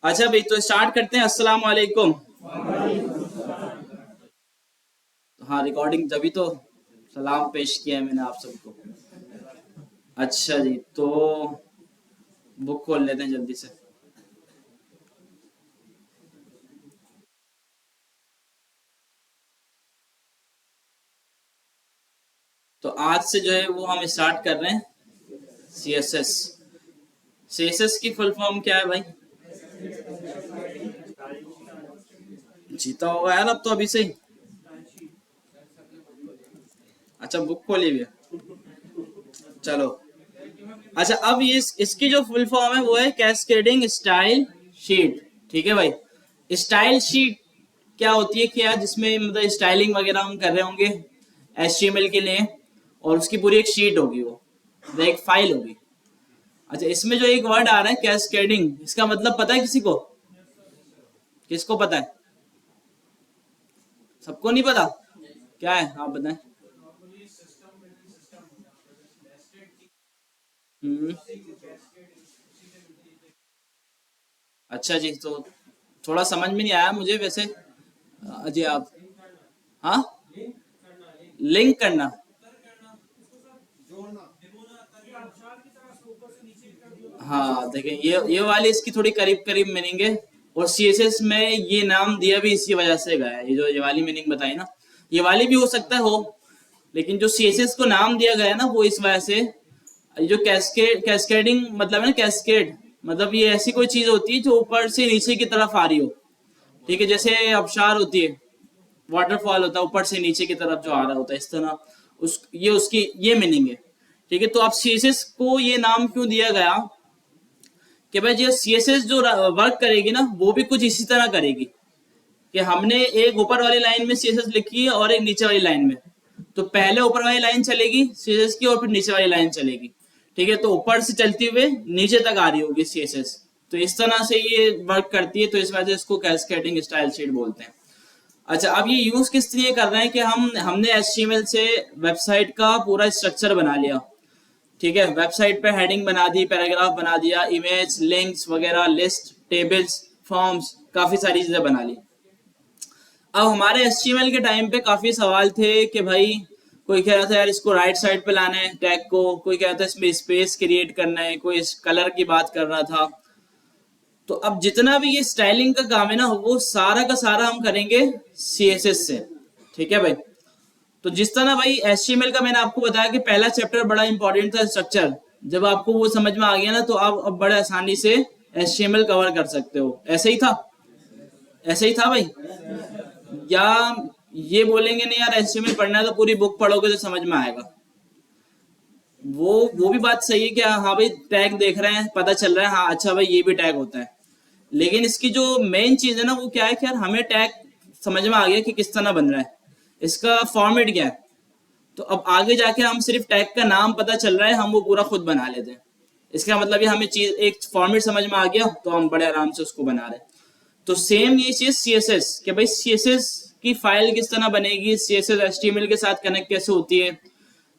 अच्छा भाई, तो स्टार्ट करते हैं। अस्सलाम वालेकुम। हाँ, रिकॉर्डिंग तभी तो सलाम पेश किया है मैंने आप सबको। अच्छा जी, तो बुक खोल लेते हैं जल्दी से। तो आज से जो है वो हम स्टार्ट कर रहे हैं सीएसएस। सीएसएस की फुल फॉर्म क्या है भाई? जीता होगा यार अब तो अभी से ही। अच्छा, बुक खोली हुई है। चलो। अच्छा, अब ये इसकी जो फुल फॉर्म है वो है कैस्केडिंग स्टाइल शीट। ठीक है भाई। स्टाइल शीट क्या होती है, क्या जिसमें मतलब स्टाइलिंग वगैरह हम कर रहे होंगे एचटीएमएल के लिए, और उसकी पूरी एक शीट होगी, वो मतलब एक फाइल होगी। अच्छा, इसमें जो एक वर्ड आ रहा है कैस्केडिंग, इसका मतलब पता है किसी को? किसको पता है? सबको नहीं पता? क्या है, आप बताएं। हम्म। अच्छा जी, तो थोड़ा समझ में नहीं आया मुझे वैसे। जी आप। हाँ, लिंक करना। हाँ देखें, ये वाली इसकी थोड़ी करीब करीब मीनिंग है। और सीएसएस में ये नाम दिया भी इसी वजह से गया है, ये जो ये वाली मीनिंग बताई ना, ये वाली भी हो सकता है हो, लेकिन जो सीएसएस को नाम दिया गया है ना वो इस वजह से। ये जो कैस्केडिंग मतलब है ना, कैस्केड मतलब ये ऐसी कोई चीज होती है जो ऊपर से नीचे की तरफ आ रही हो। ठीक है, जैसे अबशार होती है, वाटरफॉल होता है ऊपर से नीचे की तरफ जो आ रहा होता है इस तरह। ये उसकी ये मीनिंग है। ठीक है, तो अब सीएसएस को ये नाम क्यों दिया गया कि भाई जो सीएसएस जो वर्क करेगी ना वो भी कुछ इसी तरह करेगी कि हमने एक ऊपर वाली लाइन में सीएसएस लिखी है और एक नीचे वाली लाइन में। तो पहले ऊपर वाली लाइन चलेगी सीएसएस की और फिर नीचे वाली लाइन चलेगी। ठीक है, तो ऊपर से चलते हुए नीचे तक आ रही होगी सीएसएस। तो इस तरह से ये वर्क करती है, तो इस वजह से इसको कैस्केडिंग स्टाइल शीट बोलते हैं। अच्छा, अब ये यूज किस लिए कर रहे हैं कि हमने एचटीएमएल से वेबसाइट का पूरा स्ट्रक्चर बना लिया। ठीक है, वेबसाइट पे हेडिंग बना दी, पैराग्राफ बना दिया, इमेज लिंक्स वगैरह, लिस्ट, टेबल्स, फॉर्म्स, काफी सारी चीजें बना ली। अब हमारे एचटीएमएल के टाइम पे काफी सवाल थे कि भाई कोई कह रहा था यार इसको राइट साइड पे लाना है टैग को, कोई कह रहा था इसमें स्पेस क्रिएट करना है, कोई इस कलर की बात कर रहा था। तो अब जितना भी ये स्टाइलिंग का काम है ना वो सारा का सारा हम करेंगे सीएसएस से। ठीक है भाई। तो जिस तरह भाई एचटीएमएल का मैंने आपको बताया कि पहला चैप्टर बड़ा इंपॉर्टेंट था, स्ट्रक्चर। जब आपको वो समझ में आ गया ना तो आप अब बड़े आसानी से एचटीएमएल कवर कर सकते हो। ऐसे ही था? ऐसे ही था भाई? या ये बोलेंगे नहीं यार एचटीएमएल पढ़ना है तो पूरी बुक पढ़ोगे तो समझ में आएगा? वो भी बात सही है कि हाँ भाई टैग देख रहे हैं पता चल रहा है, हाँ अच्छा भाई ये भी टैग होता है। लेकिन इसकी जो मेन चीज है ना वो क्या है कि यार हमें टैग समझ में आ गया कि किस तरह बन रहा है, इसका फॉर्मेट क्या है। तो अब आगे जाके हम सिर्फ टैग का नाम पता चल रहा है हम वो पूरा खुद बना लेते हैं। इसका मतलब ये हमें चीज एक फॉर्मेट समझ में आ गया तो हम बड़े आराम से उसको बना रहे हैं। तो सेम ये चीज सीएसएस कि भाई सीएसएस की फाइल किस तरह बनेगी, सीएसएस एचटीएमएल के साथ कनेक्ट कैसे होती है,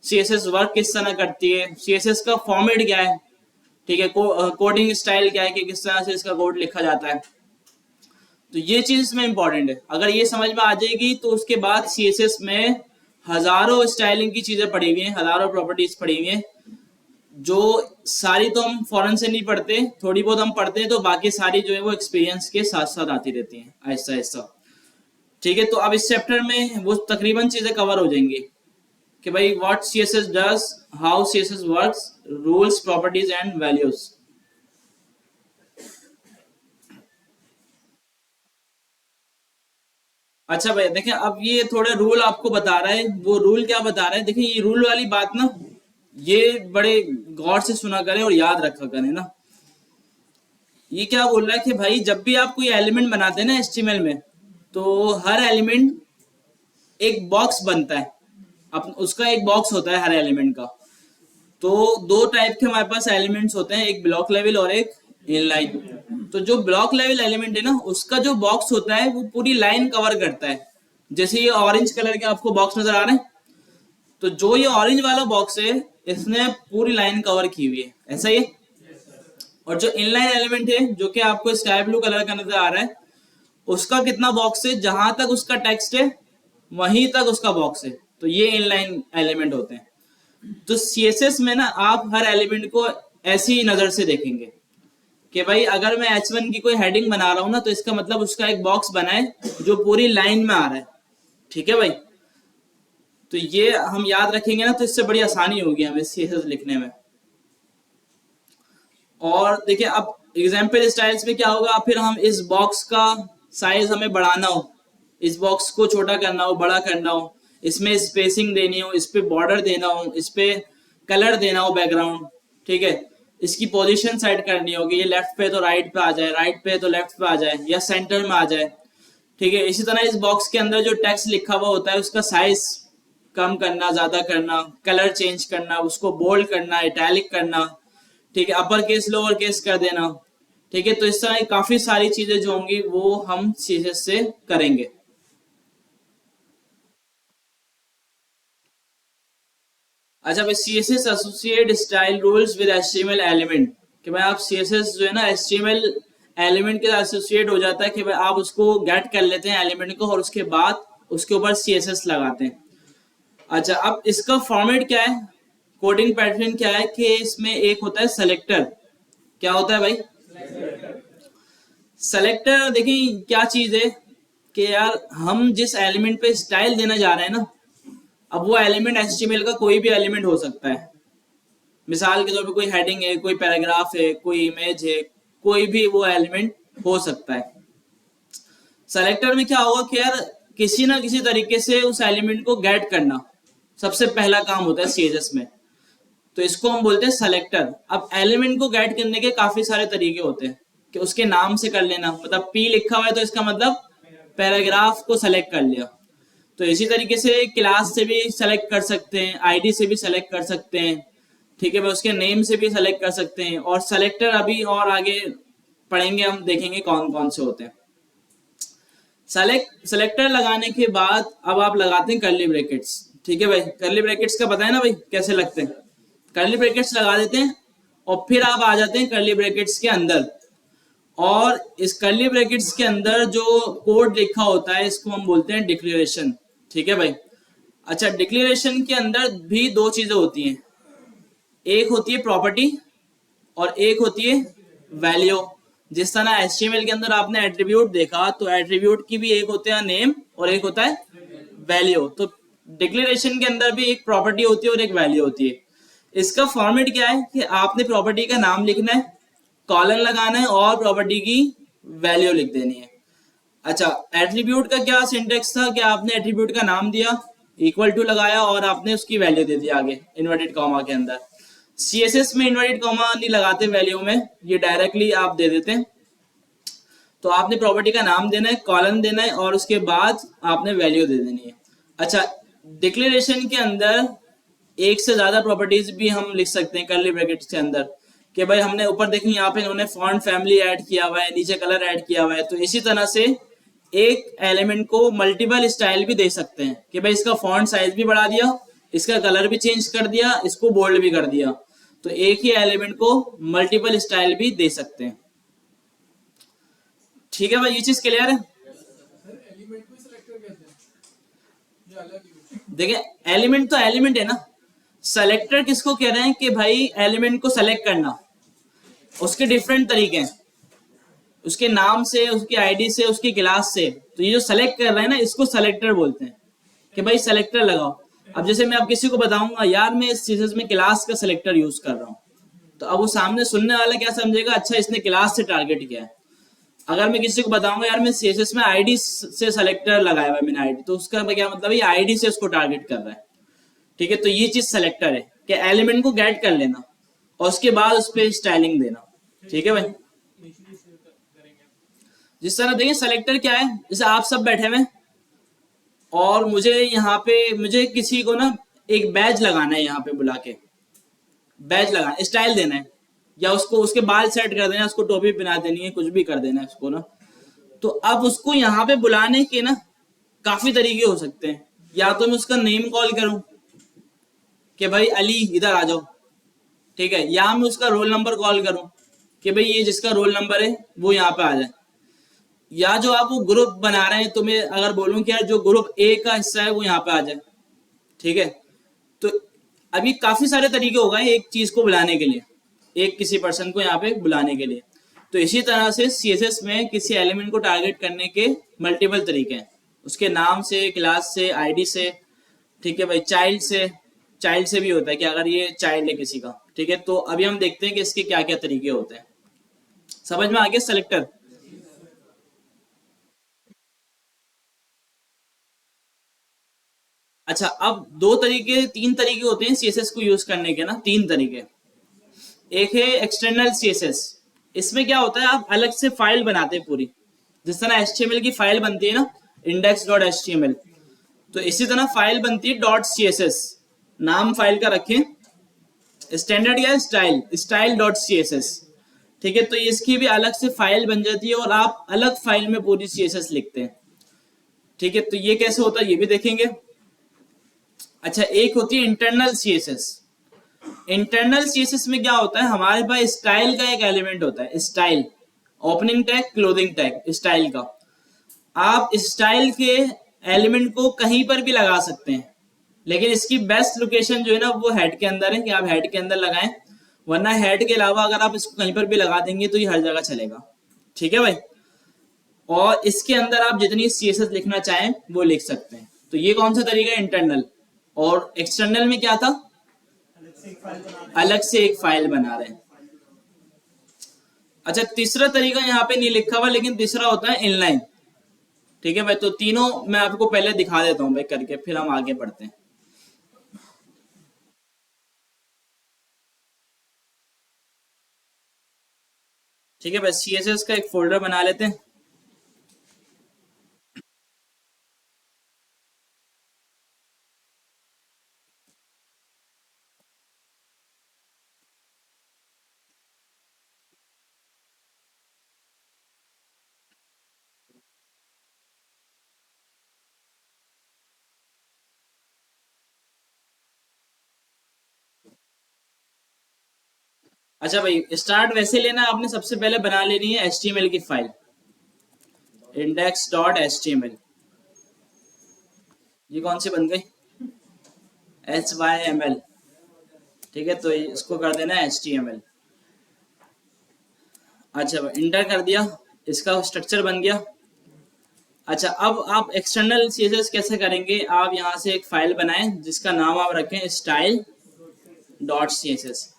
सीएसएस वर्क किस तरह करती है, सीएसएस का फॉर्मेट क्या है। ठीक है, कोडिंग स्टाइल क्या है कि किस तरह से इसका कोड लिखा जाता है। तो ये चीज इसमें इंपॉर्टेंट है। अगर ये समझ में आ जाएगी तो उसके बाद सीएसएस में हजारों स्टाइलिंग की चीजें पड़ी हुई हैं, हजारों प्रॉपर्टीज पड़ी हुई हैं, जो सारी तो हम फौरन से नहीं पढ़ते, थोड़ी बहुत हम पढ़ते हैं, तो बाकी सारी जो है वो एक्सपीरियंस के साथ साथ आती रहती हैं आहिस्ता आहिस्ता। ठीक है, तो अब इस चैप्टर में वो तकरीबन चीजें कवर हो जाएंगी कि भाई what CSS does, how CSS works, rules, properties and values. अच्छा भाई देखें, अब ये थोड़े रूल आपको बता रहा है। वो रूल क्या बता रहा है, देखिए ये रूल वाली बात ना, ये बड़े गौर से सुना करें और याद रखा करें ना। ये क्या बोल रहा है कि भाई जब भी आप कोई एलिमेंट बनाते हैं ना एचटीएमएल में, तो हर एलिमेंट एक बॉक्स बनता है। अब उसका एक बॉक्स होता है हर एलिमेंट का। तो दो टाइप के हमारे पास एलिमेंट्स होते हैं, एक ब्लॉक लेवल और एक इनलाइन। तो जो ब्लॉक लेवल एलिमेंट है ना उसका जो बॉक्स होता है वो पूरी लाइन कवर करता है। जैसे ये ऑरेंज कलर के आपको बॉक्स नजर आ रहे हैं, तो जो ये ऑरेंज वाला बॉक्स है इसने पूरी लाइन कवर की हुई है, ऐसा ही है। और जो इनलाइन एलिमेंट है जो कि आपको स्काई ब्लू कलर का नजर आ रहा है, उसका कितना बॉक्स है, जहां तक उसका टेक्स्ट है वहीं तक उसका बॉक्स है। तो ये इनलाइन एलिमेंट होते हैं। तो सीएसएस में ना आप हर एलिमेंट को ऐसी नजर से देखेंगे कि भाई अगर मैं H1 की कोई हेडिंग बना रहा हूं ना, तो इसका मतलब उसका एक बॉक्स बना है जो पूरी लाइन में आ रहा है। ठीक है भाई, तो ये हम याद रखेंगे ना, तो इससे बड़ी आसानी होगी हमें सीएसएस लिखने में। और देखिए अब एग्जाम्पल स्टाइल्स में क्या होगा, फिर हम इस बॉक्स का साइज हमें बढ़ाना हो, इस बॉक्स को छोटा करना हो, बड़ा करना हो, इसमें स्पेसिंग देनी हो, इस पे बॉर्डर देना हो, इस पे कलर देना हो बैकग्राउंड, ठीक है, इसकी पोजीशन सेट करनी होगी, ये लेफ्ट पे तो राइट पे आ जाए, राइट पे तो लेफ्ट पे आ जाए, या सेंटर में आ जाए। ठीक है, इसी तरह इस बॉक्स के अंदर जो टेक्स्ट लिखा हुआ होता है उसका साइज कम करना, ज्यादा करना, कलर चेंज करना, उसको बोल्ड करना, इटैलिक करना, ठीक है, अपर केस लोअर केस कर देना। ठीक है, तो इस तरह काफी सारी चीजें जो होंगी वो हम सीएसएस से करेंगे। अच्छा भाई, CSS associate style rules with HTML element, कि भाई आप सीएसएस जो है ना एचटीएमएल एलिमेंट के साथ एसोसिएट हो जाता है, कि भाई आप उसको गेट कर लेते हैं एलिमेंट को और उसके बाद उसके ऊपर सीएसएस लगाते हैं। अच्छा, अब इसका फॉर्मेट क्या है, कोडिंग पैटर्न क्या है, कि इसमें एक होता है सेलेक्टर। क्या होता है भाई? सेलेक्टर देखिए क्या चीज है कि यार हम जिस एलिमेंट पे स्टाइल देना जा रहे हैं ना, अब वो एलिमेंट एचटीएमएल का कोई भी एलिमेंट हो सकता है। मिसाल के तौर पे कोई हेडिंग है, कोई पैराग्राफ है, कोई इमेज है, कोई भी वो एलिमेंट हो सकता है। सेलेक्टर में क्या होगा कि यार किसी ना किसी तरीके से उस एलिमेंट को गेट करना सबसे पहला काम होता है सीएसएस में, तो इसको हम बोलते हैं सेलेक्टर। अब एलिमेंट को गेट करने के काफी सारे तरीके होते हैं, कि उसके नाम से कर लेना, मतलब पी लिखा हुआ है तो इसका मतलब पैराग्राफ को सेलेक्ट कर लिया। तो इसी तरीके से क्लास से भी सेलेक्ट कर सकते हैं, आईडी से भी सेलेक्ट कर सकते हैं, ठीक है भाई, उसके नेम से भी सेलेक्ट कर सकते हैं। और सेलेक्टर अभी और आगे पढ़ेंगे, हम देखेंगे कौन कौन से होते हैं। सेलेक्टर लगाने के बाद अब आप लगाते हैं कर्ली ब्रैकेट्स। ठीक है भाई, कर्ली ब्रैकेट्स का पता है ना भाई कैसे लगते हैं, कर्ली ब्रैकेट्स लगा देते हैं और फिर आप आ जाते हैं कर्ली ब्रैकेट्स के अंदर, और इस कर्ली ब्रैकेट्स के अंदर जो कोड लिखा होता है इसको हम बोलते हैं डिक्लेरेशन। ठीक है भाई। अच्छा, डिक्लेरेशन के अंदर भी दो चीजें होती हैं, एक होती है प्रॉपर्टी और एक होती है वैल्यू। जिस तरह एचटीएमएल के अंदर आपने एट्रीब्यूट देखा, तो एट्रीब्यूट की भी एक होते हैं नेम और एक होता है वैल्यू। तो डिक्लेरेशन के अंदर भी एक प्रॉपर्टी होती है और एक वैल्यू होती है। इसका फॉर्मेट क्या है कि आपने प्रॉपर्टी का नाम लिखना है, कॉलन लगाना है और प्रॉपर्टी की वैल्यू लिख देनी है। अच्छा, एट्रीब्यूट का क्या सिंटेक्स था कि आपने एट्रीब्यूट का नाम दिया, इक्वल टू लगाया और आपने उसकी वैल्यू दे दी आगे इन्वर्टेड कॉमा के अंदर। सीएसएस में इन्वर्टेड कॉमा नहीं लगाते वैल्यू में, ये डायरेक्टली आप दे देते हैं। तो आपने प्रॉपर्टी का नाम देना है, कॉलन देना है और उसके बाद आपने वैल्यू दे देनी है। अच्छा, डिक्लेरेशन के अंदर एक से ज्यादा प्रॉपर्टीज भी हम लिख सकते हैं कर्ली ब्रैकेट्स के अंदर, कि भाई हमने ऊपर देखिए यहाँ पे इन्होंने फॉन्ट फैमिली ऐड किया हुआ है, नीचे कलर ऐड किया हुआ है। तो इसी तरह से एक एलिमेंट को मल्टीपल स्टाइल भी दे सकते हैं, कि भाई इसका फॉन्ट साइज भी बढ़ा दिया, इसका कलर भी चेंज कर दिया, इसको बोल्ड भी कर दिया। तो एक ही एलिमेंट को मल्टीपल स्टाइल भी दे सकते हैं। ठीक है भाई, ये चीज क्लियर है? देखिए, एलिमेंट तो एलिमेंट है ना, सेलेक्टर किसको कह रहे हैं कि भाई एलिमेंट को सेलेक्ट करना, उसके डिफरेंट तरीके हैं, उसके नाम से, उसकी आईडी से, उसकी क्लास से। तो ये जो सेलेक्ट कर रहे हैं ना, इसको सेलेक्टर बोलते हैं, कि भाई सेलेक्टर लगाओ। अब जैसे मैं अब किसी को बताऊंगा यार मैं इस चीज में क्लास का सेलेक्टर यूज कर रहा हूँ, तो अब वो सामने सुनने वाला क्या समझेगा, अच्छा इसने क्लास से टारगेट किया है। अगर मैं किसी को बताऊंगा यार मैं सीएसएस में आईडी से सेलेक्टर लगाया हुआ है मैंने आईडी, तो उसका क्या मतलब है, आईडी से उसको टारगेट कर रहा है। ठीक है, तो ये चीज सेलेक्टर है कि एलिमेंट को गेट कर लेना और उसके बाद उस पर स्टाइलिंग देना। ठीक है भाई, जिस तरह देखिए सेलेक्टर क्या है, जैसे आप सब बैठे हुए और मुझे यहाँ पे मुझे किसी को ना एक बैज लगाना है, यहाँ पे बुला के बैज लगाना, स्टाइल देना है, या उसको उसके बाल सेट कर देना है, उसको टोपी पहना देनी है, कुछ भी कर देना है उसको ना। तो अब उसको यहाँ पे बुलाने के ना काफी तरीके हो सकते हैं। या तो मैं उसका नेम कॉल करूं कि भाई अली इधर आ जाओ, ठीक है, या मैं उसका रोल नंबर कॉल करूं कि भाई ये जिसका रोल नंबर है वो यहाँ पे आ जाए, या जो आप वो ग्रुप बना रहे हैं तो मैं अगर बोलूं कि यार जो ग्रुप ए का हिस्सा है वो यहाँ पे आ जाए, ठीक है। तो अभी काफी सारे तरीके हो गए एक चीज को बुलाने के लिए, एक किसी पर्सन को यहाँ पे बुलाने के लिए। तो इसी तरह से सीएसएस में किसी एलिमेंट को टारगेट करने के मल्टीपल तरीके हैं, उसके नाम से, क्लास से, आईडी से, ठीक है भाई, चाइल्ड से भी होता है कि अगर ये चाइल्ड है किसी का, ठीक है। तो अभी हम देखते हैं कि इसके क्या क्या तरीके होते हैं। समझ में आ गया सेलेक्टर? अच्छा, अब तीन तरीके होते हैं सीएसएस को यूज करने के ना, तीन तरीके। एक है एक्सटर्नल सीएसएस। इसमें क्या होता है, आप अलग से फाइल बनाते हैं पूरी, जिस तरह एचटीएमएल की फाइल बनती है ना, index.html, तो इसी तरह फाइल बनती है डॉट सीएसएस। नाम फाइल का रखें, स्टैंडर्ड क्या है, स्टाइल डॉट सीएसएस, ठीक है। तो इसकी भी अलग से फाइल बन जाती है और आप अलग फाइल में पूरी सीएसएस लिखते हैं, ठीक है। तो ये कैसे होता है ये भी देखेंगे। अच्छा, एक होती है इंटरनल सीएसएस। इंटरनल सीएसएस में क्या होता है, हमारे पास स्टाइल का एक एलिमेंट होता है, style, opening tag, closing tag, style का। आप स्टाइल के एलिमेंट को कहीं पर भी लगा सकते हैं, लेकिन इसकी बेस्ट लोकेशन जो है ना वो हेड के अंदर है, कि आप हेड के अंदर लगाएं, वरना हेड के अलावा अगर आप इसको कहीं पर भी लगा देंगे तो ये हर जगह चलेगा, ठीक है भाई। और इसके अंदर आप जितनी सीएसएस लिखना चाहें वो लिख सकते हैं। तो ये कौन सा तरीका है, इंटरनल। और एक्सटर्नल में क्या था, अलग से एक फाइल बना रहे हैं। अच्छा, तीसरा तरीका यहाँ पे नहीं लिखा हुआ, लेकिन तीसरा होता है इनलाइन, ठीक है भाई। तो तीनों मैं आपको पहले दिखा देता हूँ भाई करके, फिर हम आगे बढ़ते हैं। ठीक है भाई, सीएसएस का एक फोल्डर बना लेते हैं। अच्छा भाई, स्टार्ट वैसे लेना, आपने सबसे पहले बना लेनी है एचटीएमएल की फाइल, index.html। ये कौन सी बन गई, HYML, ठीक है। तो इसको कर देना HTML। अच्छा भाई, इंटर कर दिया, इसका स्ट्रक्चर बन गया। अच्छा, अब आप एक्सटर्नल सीएसएस कैसे करेंगे, आप यहाँ से एक फाइल बनाएं जिसका नाम आप रखें स्टाइल डॉट सीएसएस।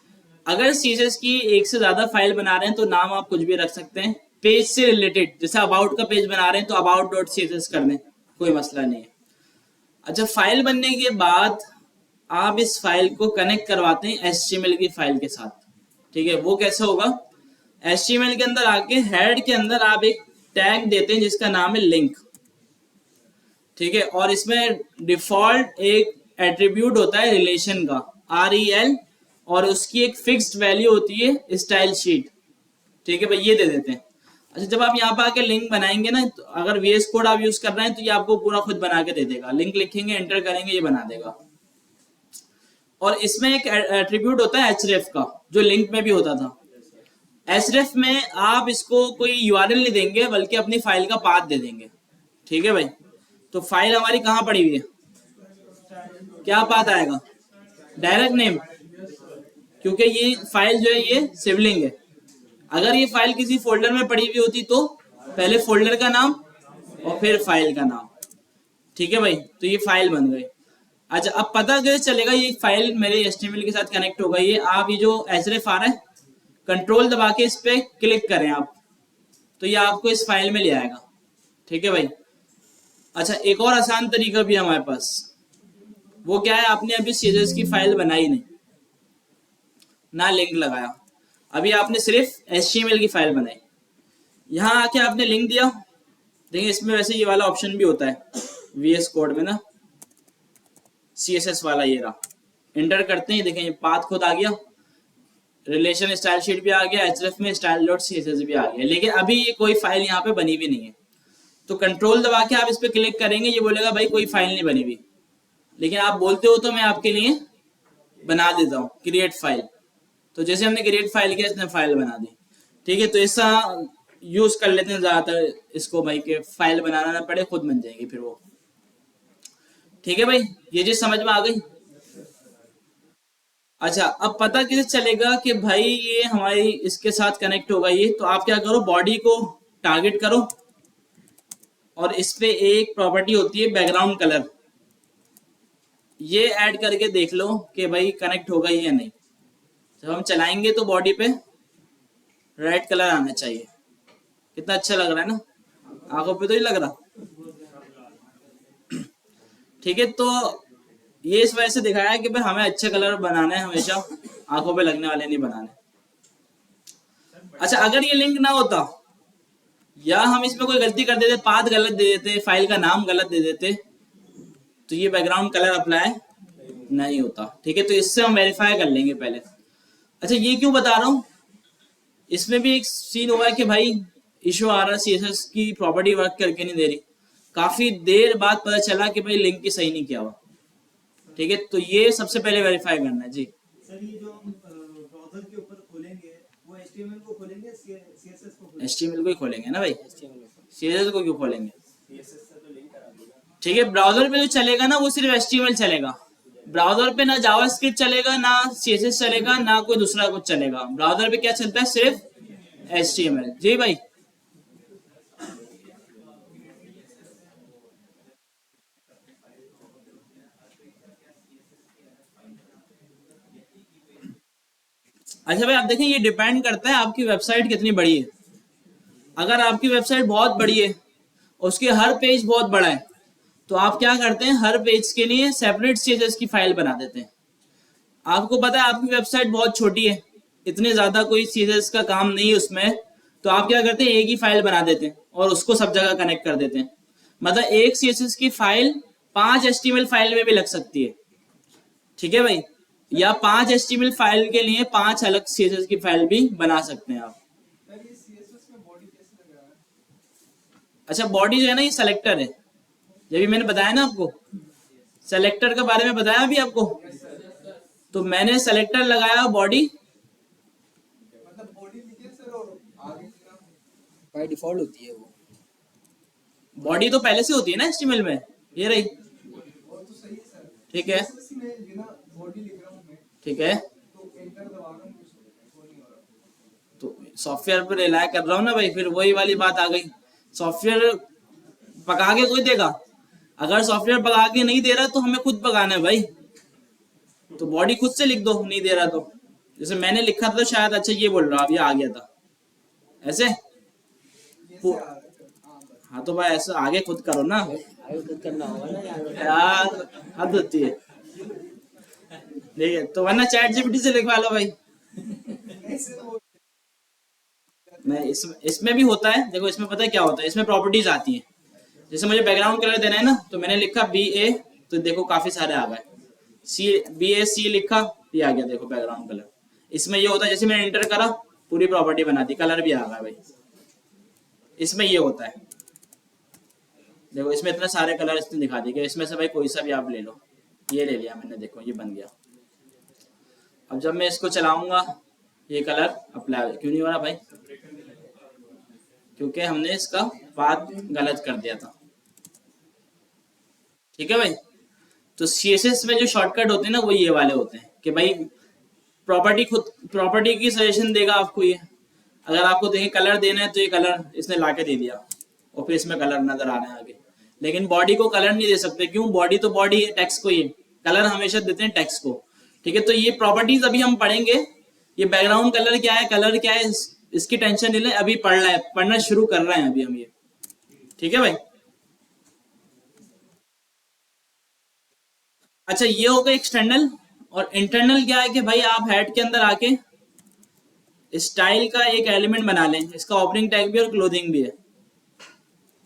अगर सीएसएस की एक से ज्यादा फाइल बना रहे हैं तो नाम आप कुछ भी रख सकते हैं, पेज से रिलेटेड, जैसे अबाउट का पेज बना रहे हैं तो अबाउट डॉट सीएसएस कर दें, कोई मसला नहीं है। अच्छा, फाइल बनने के बाद आप इस फाइल को कनेक्ट करवाते हैं एचटीएमएल की फाइल के साथ, ठीक है। वो कैसे होगा, एचटीएमएल के अंदर आके हेड के अंदर आप एक टैग देते हैं जिसका नाम है लिंक, ठीक है। और इसमें डिफॉल्ट एक एट्रीब्यूट होता है रिलेशन का, REL, और उसकी एक फिक्स्ड वैल्यू होती है स्टाइल शीट, ठीक है भाई, ये दे देते हैं। अच्छा, जब आप यहाँ पे आके लिंक बनाएंगे ना, तो अगर VS कोड आप यूज कर रहे हैं तो ये आपको पूरा खुद बना के दे देगा, लिंक लिखेंगे, एंटर करेंगे, ये बना देगा। और इसमें एक एट्रीब्यूट होता है href का, जो लिंक में भी होता था। href में आप इसको कोई URL नहीं देंगे, बल्कि अपनी फाइल का पाथ दे देंगे, ठीक है भाई। तो फाइल हमारी कहाँ पड़ी हुई है, क्या पाथ आएगा, डायरेक्ट नेम, क्योंकि ये फाइल जो है ये सिबलिंग है। अगर ये फाइल किसी फोल्डर में पड़ी हुई होती तो पहले फोल्डर का नाम और फिर फाइल का नाम, ठीक है भाई। तो ये फाइल बन गई। अच्छा, अब पता कैसे चलेगा ये फाइल मेरे HTML के साथ कनेक्ट हो गई है, आप ये जो href आ रहा है, कंट्रोल दबा के इस पे क्लिक करें आप, तो ये आपको इस फाइल में ले आएगा, ठीक है भाई। अच्छा, एक और आसान तरीका भी है हमारे पास, वो क्या है, आपने अभी सीएसएस की फाइल बनाई नहीं ना, लिंक लगाया, अभी आपने सिर्फ HTML की फाइल बनाई, यहाँ आके आपने लिंक दिया, देखिए इसमें वैसे ये वाला ऑप्शन भी होता है VS कोड में ना, CSS वाला, ये रहा, इंटर करते हैं, देखें ये पाथ खुद आ गया, रिलेशन स्टाइल शीट भी आ गया, href में स्टाइल डॉट सीएसएस भी आ गया, लेकिन अभी ये कोई फाइल यहाँ पे बनी भी नहीं है। तो कंट्रोल दबा के आप इस पे क्लिक करेंगे, ये बोलेगा भाई कोई फाइल नहीं बनी हुई, लेकिन आप बोलते हो तो मैं आपके लिए बना देता हूँ क्रिएट फाइल। तो जैसे हमने क्रिएट फाइल किया, इसने फाइल बना दी, ठीक है, तो ऐसा यूज कर लेते हैं ज्यादातर इसको भाई, के फाइल बनाना ना पड़े, खुद बन जाएगी फिर वो। ठीक है भाई, ये चीज समझ में आ गई। अच्छा, अब पता कैसे चलेगा कि भाई ये हमारी इसके साथ कनेक्ट होगा ये, तो आप क्या करो, बॉडी को टारगेट करो और इस पे एक प्रॉपर्टी होती है बैकग्राउंड कलर, ये ऐड करके देख लो कि भाई कनेक्ट होगा या नहीं। जब हम चलाएंगे तो बॉडी पे रेड कलर आना चाहिए। कितना अच्छा लग रहा है ना, आंखों पे तो ही लग रहा। ठीक है, तो ये इस वजह से दिखाया है कि भाई हमें अच्छे कलर बनाने हैं हमेशा, आंखों पे लगने वाले नहीं बनाने। अच्छा, अगर ये लिंक ना होता या हम इसमें कोई गलती कर देते, पाथ गलत दे देते, फाइल का नाम गलत दे देते, तो ये बैकग्राउंड कलर अप्लाई नहीं होता। ठीक है, तो इससे हम वेरीफाई कर लेंगे पहले। अच्छा, ये क्यों बता रहा हूँ, इसमें भी एक सीन हुआ है कि भाई इशू आ रहा, सीएसएस की प्रॉपर्टी वर्क करके नहीं दे रही, काफी देर बाद पता चला कि भाई लिंक ही सही नहीं किया हुआ। ठीक है, तो ये सबसे पहले वेरीफाई करना है जी। सर ये जो हम ब्राउजर के ऊपर खोलेंगे वो एचटीएमएल को खोलेंगे, सीएसएस को खोलेंगे? एचटीएमएल को ही खोलेंगे ना भाई, सीएसएस को क्यों खोलेंगे? सीएसएस से तो लिंक करा देगा। ठीक है, ब्राउजर पे जो चलेगा ना वो सिर्फ एचटीएमएल चलेगा। ब्राउजर पे ना जावास्क्रिप्ट चलेगा, ना सीएसएस चलेगा, ना कोई दूसरा कुछ चलेगा। ब्राउजर पे क्या चलता है, सिर्फ एचटीएमएल। जी भाई, अच्छा भाई, आप देखें ये डिपेंड करता है आपकी वेबसाइट कितनी बड़ी है। अगर आपकी वेबसाइट बहुत बड़ी है, उसके हर पेज बहुत बड़ा है, तो आप क्या करते हैं, हर पेज के लिए सेपरेट सीएसएस की फाइल बना देते हैं। आपको पता है आपकी वेबसाइट बहुत छोटी है, इतने ज्यादा कोई सीएसएस का काम नहीं है उसमें, तो आप क्या करते हैं, एक ही फाइल बना देते हैं और उसको सब जगह कनेक्ट कर देते हैं। मतलब एक सीएसएस की फाइल 5 एचटीएमएल फाइल में भी लग सकती है। ठीक है भाई, या 5 एचटीएमएल फाइल के लिए 5 अलग सीएसएस की फाइल भी बना सकते हैं आप। सर ये सीएसएस में बॉडी कैसे लग रहा है? अच्छा, बॉडी जो है ना, ये सेलेक्टर है, ये भी मैंने बताया ना आपको, सेलेक्टर के बारे में बताया अभी आपको। तो मैंने सेलेक्टर लगाया बॉडी, मतलब बॉडी लिखे सर और आगे का बाय डिफॉल्ट होती है वो। बॉडी तो पहले से होती है ना एचटीएमएल में, ये रही। और तो सही है सर। ठीक है, सीएसएस में बिना बॉडी लिख रहा हूँ मैं, ठीक है, तो एंटर दबा रहा हूँ कुछ वो नहीं हो रहा। तो सॉफ्टवेयर पर रिलाय कर रहा हूँ ना भाई, फिर वही वाली बात आ गई। सॉफ्टवेयर पका के कोई देगा? अगर सॉफ्टवेयर पका के नहीं दे रहा तो हमें खुद पकाना है भाई। तो बॉडी खुद से लिख दो, नहीं दे रहा तो। जैसे मैंने लिखा था तो शायद, अच्छा ये बोल रहा, अब ये आ गया था ऐसे। जैसे आ रहा है सर। हाँ बस। हाँ तो भाई ऐसे आगे खुद करो ना आगे खुद करना होगा ना यार, हद होती है। ठीक है, तो वरना चैट जीपीटी से लिखवा लो भाई। नहीं सर वो नहीं, इसमें भी होता है, देखो इसमें पता है क्या होता है, इसमें प्रॉपर्टीज आती हैं। जैसे मुझे बैकग्राउंड कलर देना है ना, तो मैंने लिखा BA, तो देखो काफी सारे आ गए। BAC लिखा, ये आ गया देखो बैकग्राउंड कलर। इसमें ये होता है, जैसे मैंने एंटर करा पूरी प्रॉपर्टी बना दी, कलर भी आ गया भाई। इसमें ये होता है, देखो इसमें इतने सारे कलर इसने दिखा दिए कि इसमें से भाई कोई सा भी आप ले लो। ये ले लिया मैंने, देखो ये बन गया। अब जब मैं इसको चलाऊंगा, ये कलर अप्लाई क्यों नहीं हो रहा भाई? क्योंकि हमने इसका पाथ गलत कर दिया था। ठीक है भाई, तो सीएसएस में जो शॉर्टकट होते हैं ना, वो ये वाले होते हैं कि भाई प्रॉपर्टी की सजेशन देगा आपको ये। अगर आपको देखें कलर देना है, तो ये कलर इसने लाके दे दिया और फिर इसमें कलर नजर आ रहे हैं आगे। लेकिन बॉडी को कलर नहीं दे सकते, क्यों? बॉडी तो बॉडी है, टेक्स्ट को ये कलर हमेशा देते हैं टेक्स्ट को। ठीक है, तो ये प्रॉपर्टीज अभी हम पढ़ेंगे। ये बैकग्राउंड कलर क्या है, कलर क्या है, इसकी टेंशन नहीं ले, अभी पढ़ रहे हैं, पढ़ना शुरू कर रहे हैं अभी हम ये। ठीक है भाई, अच्छा ये हो गया एक्सटर्नल। और इंटरनल क्या है कि भाई आप हेड के अंदर आके स्टाइल का एक एलिमेंट बना लें, इसका ओपनिंग टैग भी और क्लोथिंग भी है।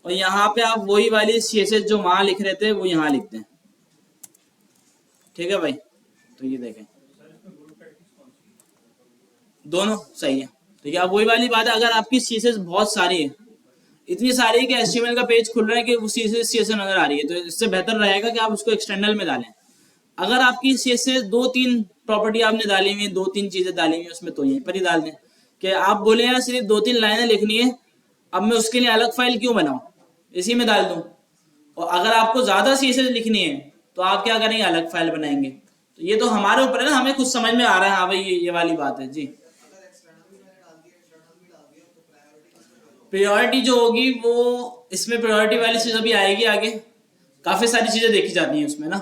और यहाँ पे आप वही वाली सीएसएस जो वहां लिख रहे थे वो यहाँ लिखते हैं। ठीक है भाई, तो ये देखें दोनों सही है। ठीक है, अब वही वाली बात है, अगर आपकी सीएसएस बहुत सारी है, इतनी सारी है कि एचटीएमएल का पेज खुल रहा है कि वो सीएसएस नजर आ रही है, तो इससे बेहतर रहेगा कि आप उसको एक्सटर्नल में डालें। अगर आपकी सीएसएस 2-3 प्रॉपर्टी आपने डाली हुई है, 2-3 चीजें डाली हुई है उसमें, तो यहीं पर ही डाल दें। कि आप बोले यार सिर्फ 2-3 लाइनें लिखनी है, अब मैं उसके लिए अलग फाइल क्यों बनाऊं, इसी में डाल दूं। और अगर आपको ज्यादा सीएसएस लिखनी है तो आप क्या करेंगे, अलग फाइल बनाएंगे। तो ये तो हमारे ऊपर है ना, हमें खुद समझ में आ रहा है, हाँ भाई ये वाली बात है जी। प्रायोरिटी जो होगी वो, इसमें प्रायोरिटी वाली चीज अभी आएगी आगे। काफी सारी चीजें देखी जाती हैं उसमें ना,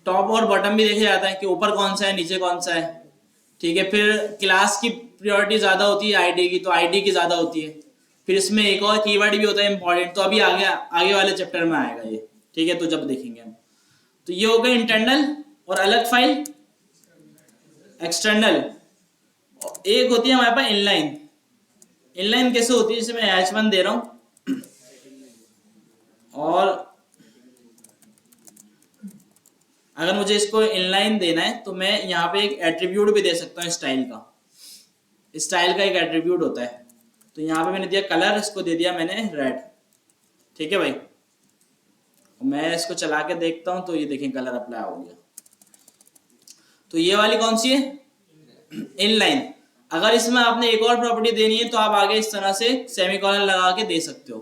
टॉप और बॉटम भी देखा जाता है कि ऊपर कौन सा है नीचे कौन सा है, ठीक है। फिर क्लास की प्रायोरिटी ज्यादा होती है आईडी की, तो आईडी की ज्यादा होती है। फिर इसमें एक और कीवर्ड भी होता है इंपॉर्टेंट, तो अभी आगे आगे वाले चैप्टर में आएगा ये, ठीक है, तो जब देखेंगे हम। तो ये हो गया इंटरनल और अलग फाइल, एक्सटर्नल। एक होती है हमारे पास इनलाइन। इनलाइन कैसे होती है, जैसे मैं H1 दे रहा हूं और अगर मुझे इसको इनलाइन देना है तो मैं यहाँ पे एक एट्रीब्यूट भी दे सकता हूँ स्टाइल का। स्टाइल का एक एट्रीब्यूट होता है, तो यहाँ पे मैंने दिया कलर, इसको दे दिया मैंने रेड, ठीक है भाई। मैं इसको चला के देखता हूँ तो ये देखें कलर अप्लाई हो गया। तो ये वाली कौन सी है, इनलाइन। अगर इसमें आपने एक और प्रॉपर्टी देनी है तो आप आगे इस तरह से सेमीकोलन लगा के दे सकते हो।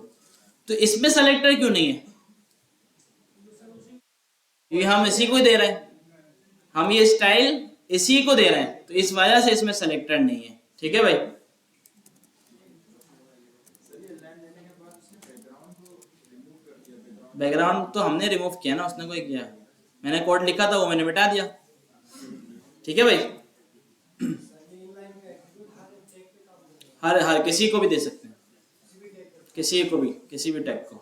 तो इसमें सेलेक्टर क्यों नहीं है, ये हम इसी को दे रहे हैं, हम ये स्टाइल इसी को दे रहे हैं, तो इस वजह से इसमें सेलेक्टर नहीं है, ठीक है भाई। बैकग्राउंड तो हमने रिमूव किया ना, उसने कोई किया, मैंने कोड लिखा था वो मैंने मिटा दिया, ठीक है भाई। हर हर किसी को भी दे सकते हैं, किसी को भी, किसी भी टैग को,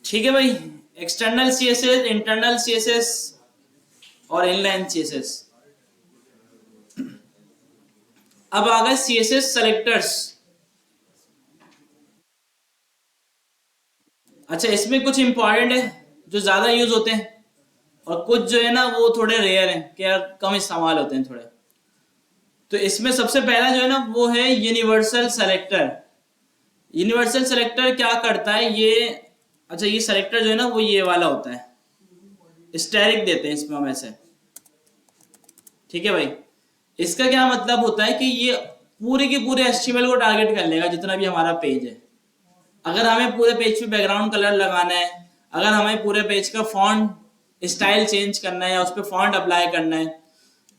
ठीक है भाई। एक्सटर्नल सीएसएस, इंटरनल सीएसएस और इनलाइन सीएसएस। अब आ गए सीएसएस सेलेक्टर्स। अच्छा, इसमें कुछ इंपॉर्टेंट है जो ज्यादा यूज होते हैं और कुछ जो है ना वो थोड़े रेयर हैं कि यार कम इस्तेमाल होते हैं थोड़े। तो इसमें सबसे पहला जो है ना वो है यूनिवर्सल सेलेक्टर। यूनिवर्सल सेलेक्टर क्या करता है ये, अच्छा ये सेलेक्टर जो है ना वो ये वाला होता है, स्टैटिक देते हैं इसमें हम ऐसे, ठीक है भाई। इसका क्या मतलब होता है कि ये पूरे के पूरे एचटीएमएल को टारगेट कर लेगा जितना भी हमारा पेज है। अगर हमें पूरे पेज पे बैकग्राउंड कलर लगाना है, अगर हमें पूरे पेज का फॉन्ट स्टाइल चेंज करना है या उस पर फॉन्ट अप्लाई करना है,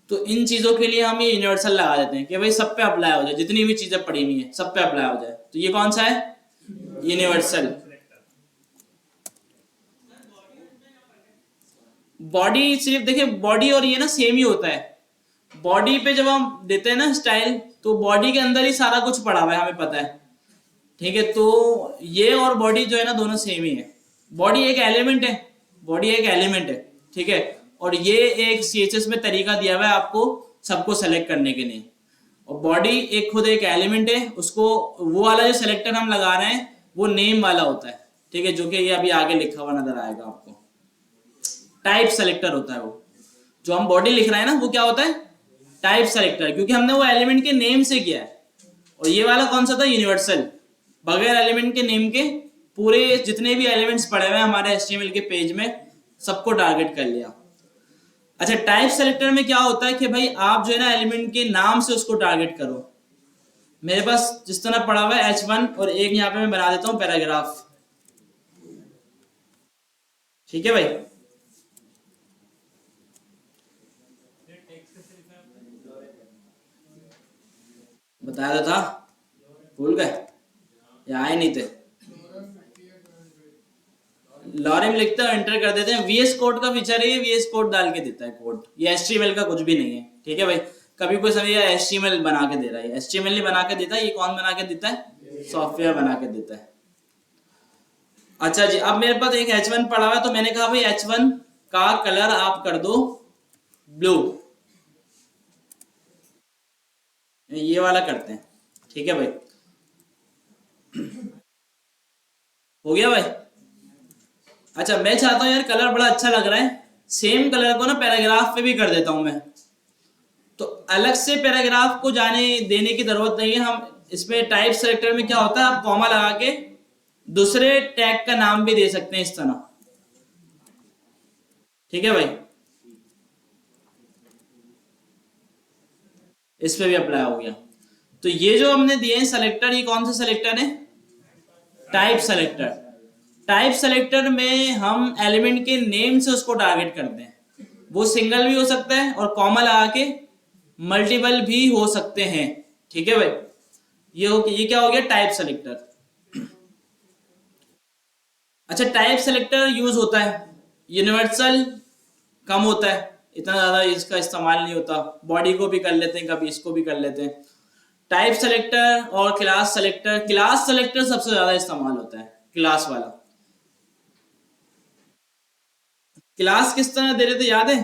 तो इन चीजों के लिए हम ये यूनिवर्सल लगा देते हैं कि भाई सब पे अप्लाई हो जाए, जितनी भी चीजें पड़ी हुई है सब पे अप्लाई हो जाए। तो ये कौन सा है, यूनिवर्सल। बॉडी सिर्फ देखिए, बॉडी और ये ना सेम ही होता है। बॉडी पे जब हम देते हैं ना स्टाइल, तो बॉडी के अंदर ही सारा कुछ पड़ा हुआ है, हमें पता है, ठीक है। तो ये और बॉडी जो है ना दोनों सेम ही है। बॉडी एक एलिमेंट है, बॉडी एक एलिमेंट है, ठीक है। और ये एक सीएचएस में तरीका दिया हुआ है आपको सबको सेलेक्ट करने के लिए। और बॉडी एक खुद एक एलिमेंट है, उसको वो वाला जो सेलेक्टर हम लगा रहे हैं वो नेम वाला होता है, ठीक है, जो कि ये अभी आगे लिखा हुआ नजर आएगा आपको। टाइप सेलेक्टर होता है वो, जो हम बॉडी लिख रहे हैं ना वो क्या होता है, टाइप सेलेक्टर, क्योंकि हमने वो एलिमेंट के नेम से किया है। और ये वाला कौन सा था, यूनिवर्सल, बगैर एलिमेंट के नेम के पूरे जितने भी एलिमेंट्स पड़े हुए हैं हमारे एचटीएमएल के पेज में सबको टारगेट कर लिया। अच्छा, टाइप सेलेक्टर में क्या होता है कि भाई आप जो है ना एलिमेंट के नाम से उसको टारगेट करो। मेरे पास जिस तरह पड़ा हुआ है H1 और एक यहाँ पे मैं बना देता हूँ पैराग्राफ, ठीक है भाई। बताया तो था, भूल गए या आए नहीं थे। लॉरेम लिखता है, एंटर कर देते हैं। वीएस कोड का फीचर है, वीएस कोड डाल के देता है कोड, ये एचटीएमएल का कुछ भी नहीं है, ठीक है भाई। कभी कोई समझ एचटीएमएल बना के दे रहा है, एचटीएमएल नहीं बना के देता है, ये कौन बना के देता है, सॉफ्टवेयर बना के देता है। अच्छा जी, अब मेरे पास एक H1 पड़ा हुआ है, तो मैंने कहा भाई H1 का कलर आप कर दो ब्लू, ये वाला करते हैं, ठीक है भाई। हो गया भाई। अच्छा, मैं चाहता हूं यार कलर बड़ा अच्छा लग रहा है, सेम कलर को ना पैराग्राफ पे भी कर देता हूं मैं। तो अलग से पैराग्राफ को जाने देने की जरूरत नहीं है। हम इसमें टाइप सेलेक्टर में क्या होता है, आप कॉमा लगा के दूसरे टैग का नाम भी दे सकते हैं इस तरह, ठीक है भाई। इस पे भी अप्लाई हो गया। तो ये जो हमने दिए हैं सेलेक्टर, ये कौन से सेलेक्टर है? Type selector. टाइप सेलेक्टर में हम एलिमेंट के नेम से उसको टारगेट करते हैं। वो सिंगल भी हो सकता है और कॉमा लगा के मल्टीपल भी हो सकते हैं। ठीक है भाई, ये क्या हो गया? Type selector. अच्छा, टाइप सेलेक्टर यूज होता है, यूनिवर्सल कम होता है, इतना ज्यादा इसका इस्तेमाल नहीं होता। बॉडी को भी कर लेते हैं, कभी इसको भी कर लेते हैं। टाइप सेलेक्टर और क्लास सेलेक्टर, क्लास सेलेक्टर सबसे ज्यादा इस्तेमाल होता है, क्लास वाला। क्लास किस तरह दे रहे थे, याद है?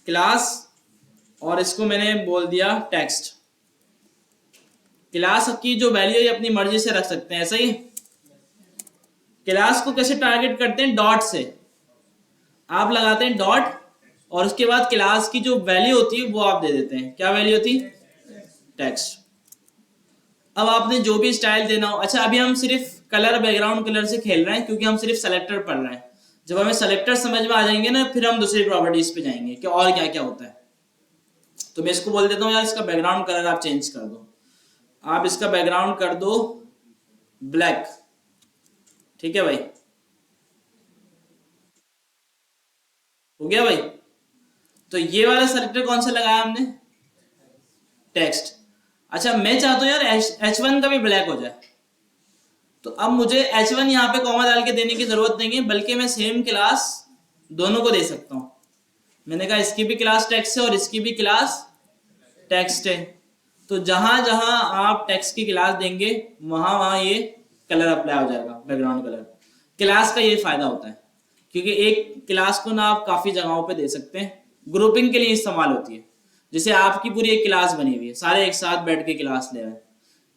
क्लास, और इसको मैंने बोल दिया टेक्स्ट। क्लास की जो वैल्यू है अपनी मर्जी से रख सकते हैं, ऐसा ही। क्लास को कैसे टारगेट करते हैं? डॉट से। आप लगाते हैं डॉट और उसके बाद क्लास की जो वैल्यू होती है वो आप दे देते हैं। क्या वैल्यू होती? टेक्स्ट। अब आपने जो भी स्टाइल देना हो। अच्छा, अभी हम सिर्फ कलर, बैकग्राउंड कलर से खेल रहे हैं क्योंकि हम सिर्फ सेलेक्टर पढ़ रहे हैं। जब हमें सेलेक्टर समझ में आ जाएंगे ना, फिर हम दूसरी प्रॉपर्टीज पे जाएंगे कि और क्या क्या होता है। तो मैं इसको बोल देता हूँ यार, इसका बैकग्राउंड कलर आप चेंज कर दो। आप इसका बैकग्राउंड कर दो ब्लैक। ठीक है भाई, हो गया भाई। तो ये वाला सेलेक्टर कौन सा लगाया हमने? टेक्स्ट। अच्छा, मैं चाहता हूं यार H1 का भी ब्लैक हो जाए, तो अब मुझे H1 यहाँ पे कॉमा डाल के देने की जरूरत नहीं है, बल्कि मैं सेम क्लास दोनों को दे सकता हूं। मैंने कहा इसकी भी क्लास टेक्स्ट है और इसकी भी क्लास टेक्स्ट है, तो जहां जहां आप टेक्स्ट की क्लास देंगे वहां वहां ये कलर अप्लाई हो जाएगा, बैकग्राउंड कलर। क्लास का ये फायदा होता है, क्योंकि एक क्लास को ना आप काफी जगहों पे दे सकते हैं, ग्रुपिंग के लिए इस्तेमाल होती है। जैसे आपकी पूरी एक क्लास बनी हुई है, सारे एक साथ बैठ के क्लास ले रहे हैं,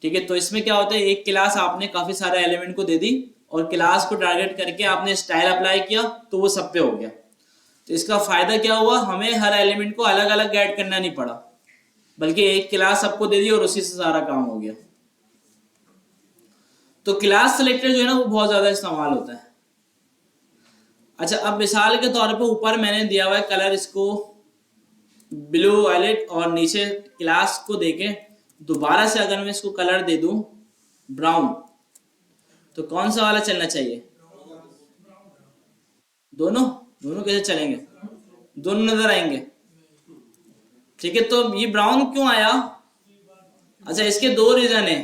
ठीक है, तो इसमें क्या होता है, एक क्लास आपने काफी सारे एलिमेंट को दे दी और क्लास को टारगेट करके आपने स्टाइल अप्लाई किया, तो वो सब पे हो गया। तो इसका फायदा क्या हुआ, हमें हर एलिमेंट को अलग अलग ऐड करना नहीं पड़ा, बल्कि एक क्लास सबको दे दी और उसी से सारा काम हो गया। तो क्लास सेलेक्टर जो है ना वो बहुत ज्यादा इस्तेमाल होता है। अच्छा, अब मिसाल के तौर पे ऊपर मैंने दिया हुआ है कलर, इसको ब्लू वायलेट, और नीचे क्लास को देके दोबारा से अगर मैं इसको कलर दे दूं ब्राउन, तो कौन सा वाला चलना चाहिए? दोनों। दोनों कैसे चलेंगे? दोनों नजर आएंगे। ठीक है, तो ये ब्राउन क्यों आया? अच्छा, इसके दो रीजन है।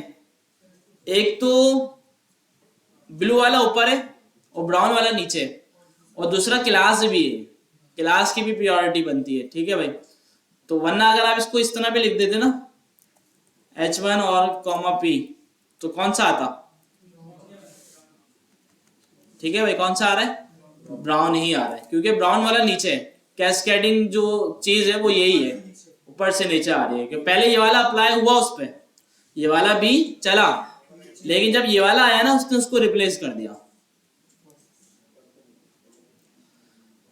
एक तो ब्लू वाला ऊपर है और ब्राउन वाला नीचे है, और दूसरा क्लास भी है, क्लास की भी प्रायोरिटी बनती है। ठीक है भाई, तो वरना अगर आप इसको इस तरह पे लिख देते ना H1 और कॉमा P, तो कौन सा आता? ठीक है भाई, कौन सा आ रहा है? ब्राउन ही आ रहा है, क्योंकि ब्राउन वाला नीचे है। कैस्केडिंग जो चीज है वो यही है, ऊपर से नीचे आ रही है, कि पहले ये वाला अप्लाई हुआ उस पर, ये वाला भी चला, लेकिन जब ये वाला आया ना उसने उसको रिप्लेस कर दिया।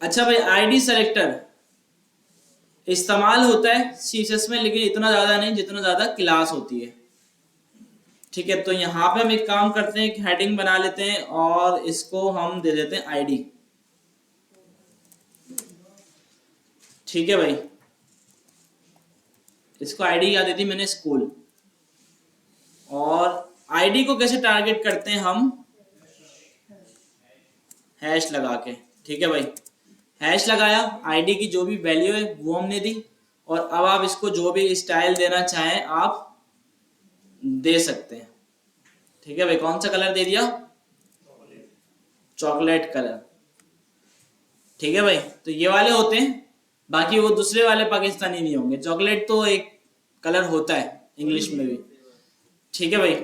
अच्छा भाई, आईडी सेलेक्टर इस्तेमाल होता है सीएसएस में, लेकिन इतना ज्यादा नहीं जितना ज्यादा क्लास होती है। ठीक है, तो यहां पे हम एक काम करते हैं, एक हेडिंग बना लेते हैं और इसको हम दे देते हैं आईडी। ठीक है भाई, इसको आईडी क्या दी थी मैंने? स्कूल। और आईडी को कैसे टारगेट करते हैं हम? हैश लगा के। ठीक है भाई, हैश लगाया, आईडी की जो भी वैल्यू है वो हमने दी, और अब आप इसको जो भी स्टाइल देना चाहें आप दे सकते हैं। ठीक है भाई, कौन सा कलर दे दिया? Chocolate colour. ठीक है भाई, तो ये वाले होते हैं, बाकी वो दूसरे वाले पाकिस्तानी नहीं होंगे। चॉकलेट तो एक कलर होता है इंग्लिश में भी। ठीक है भाई,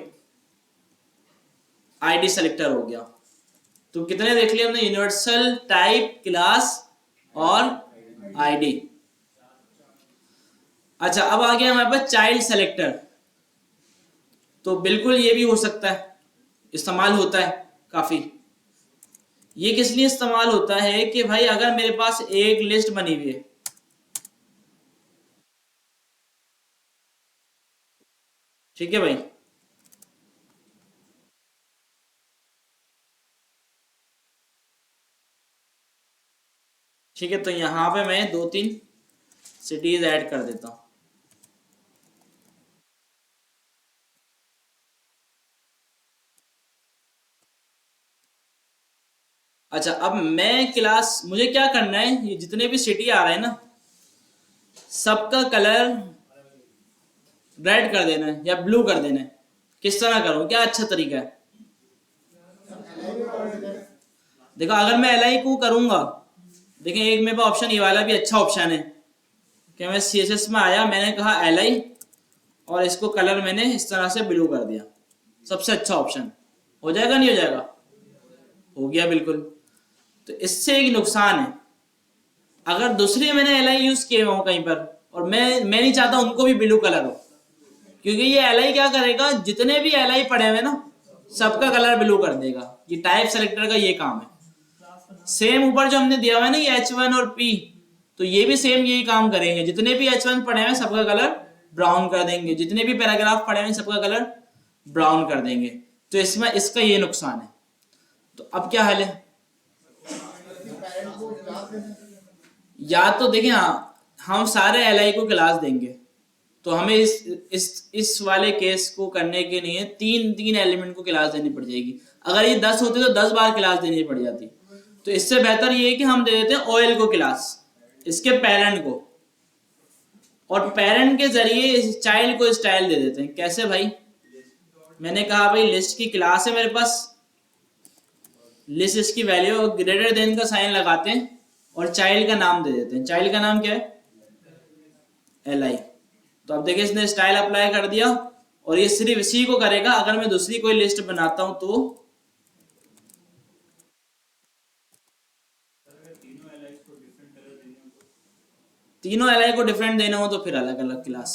आईडी सेलेक्टर हो गया। तो कितने देख लिए हमने? यूनिवर्सल, टाइप, क्लास और आईडी। अच्छा, अब आ गया हमारे पास चाइल्ड सेलेक्टर। तो बिल्कुल ये भी हो सकता है, इस्तेमाल होता है काफी। ये किस लिए इस्तेमाल होता है कि भाई अगर मेरे पास एक लिस्ट बनी हुई है, ठीक है भाई, ठीक है, तो यहां पे मैं 2-3 सिटीज ऐड कर देता हूं। अच्छा, अब मैं क्लास, मुझे क्या करना है, ये जितने भी सिटी आ रहे हैं ना, सबका कलर रेड कर देना है या ब्लू कर देना है। किस तरह करूं, क्या अच्छा तरीका है? देखो, अगर मैं एल आई को करूंगा, देखिए एक मेरे पास ऑप्शन, ये वाला भी अच्छा ऑप्शन है कि मैं CSS में आया, मैंने कहा एल आई, और इसको कलर मैंने इस तरह से ब्लू कर दिया। सबसे अच्छा ऑप्शन हो जाएगा, नहीं हो जाएगा? हो गया बिल्कुल। तो इससे एक नुकसान है, अगर दूसरी मैंने एल आई यूज किए हो कहीं पर, और मैं नहीं चाहता उनको भी ब्लू कलर हो, क्योंकि ये एल आई क्या करेगा, जितने भी एल आई पड़े हुए ना, सबका कलर ब्लू कर देगा। ये टाइप सेलेक्टर का ये काम है। सेम ऊपर जो हमने दिया हुआ है ना, ये H1 और P, तो ये भी सेम यही काम करेंगे। जितने भी H1 पड़े हैं सबका कलर ब्राउन कर देंगे, जितने भी पैराग्राफ पड़े हैं सबका कलर ब्राउन कर देंगे। तो इसमें इसका ये नुकसान है। तो अब क्या हल है? या तो देखिए, हाँ, हम सारे एल आई को क्लास देंगे, तो हमें इस वाले केस को करने के लिए तीन तीन एलिमेंट को क्लास देनी पड़ जाएगी। अगर ये 10 होते तो 10 बार क्लास देनी पड़ जाती। तो इससे बेहतर ये है कि हम दे देते हैं OL को क्लास, इसके पेरेंट को, और पेरेंट के जरिए इस चाइल्ड को स्टाइल दे देते हैं। कैसे भाई? मैंने कहा भाई लिस्ट की क्लास है मेरे पास, लिस्ट इसकी वैल्यू ग्रेटर देन का साइन लगाते हैं और चाइल्ड का नाम दे देते हैं। चाइल्ड का नाम क्या है? LI। तो अब देखिए, इसने स्टाइल अप्लाई कर दिया, और ये सिर्फ इसी को करेगा। अगर मैं दूसरी कोई लिस्ट बनाता हूं तो तीनों एल आई को डिफरेंट देना हो तो फिर अलग अलग क्लास,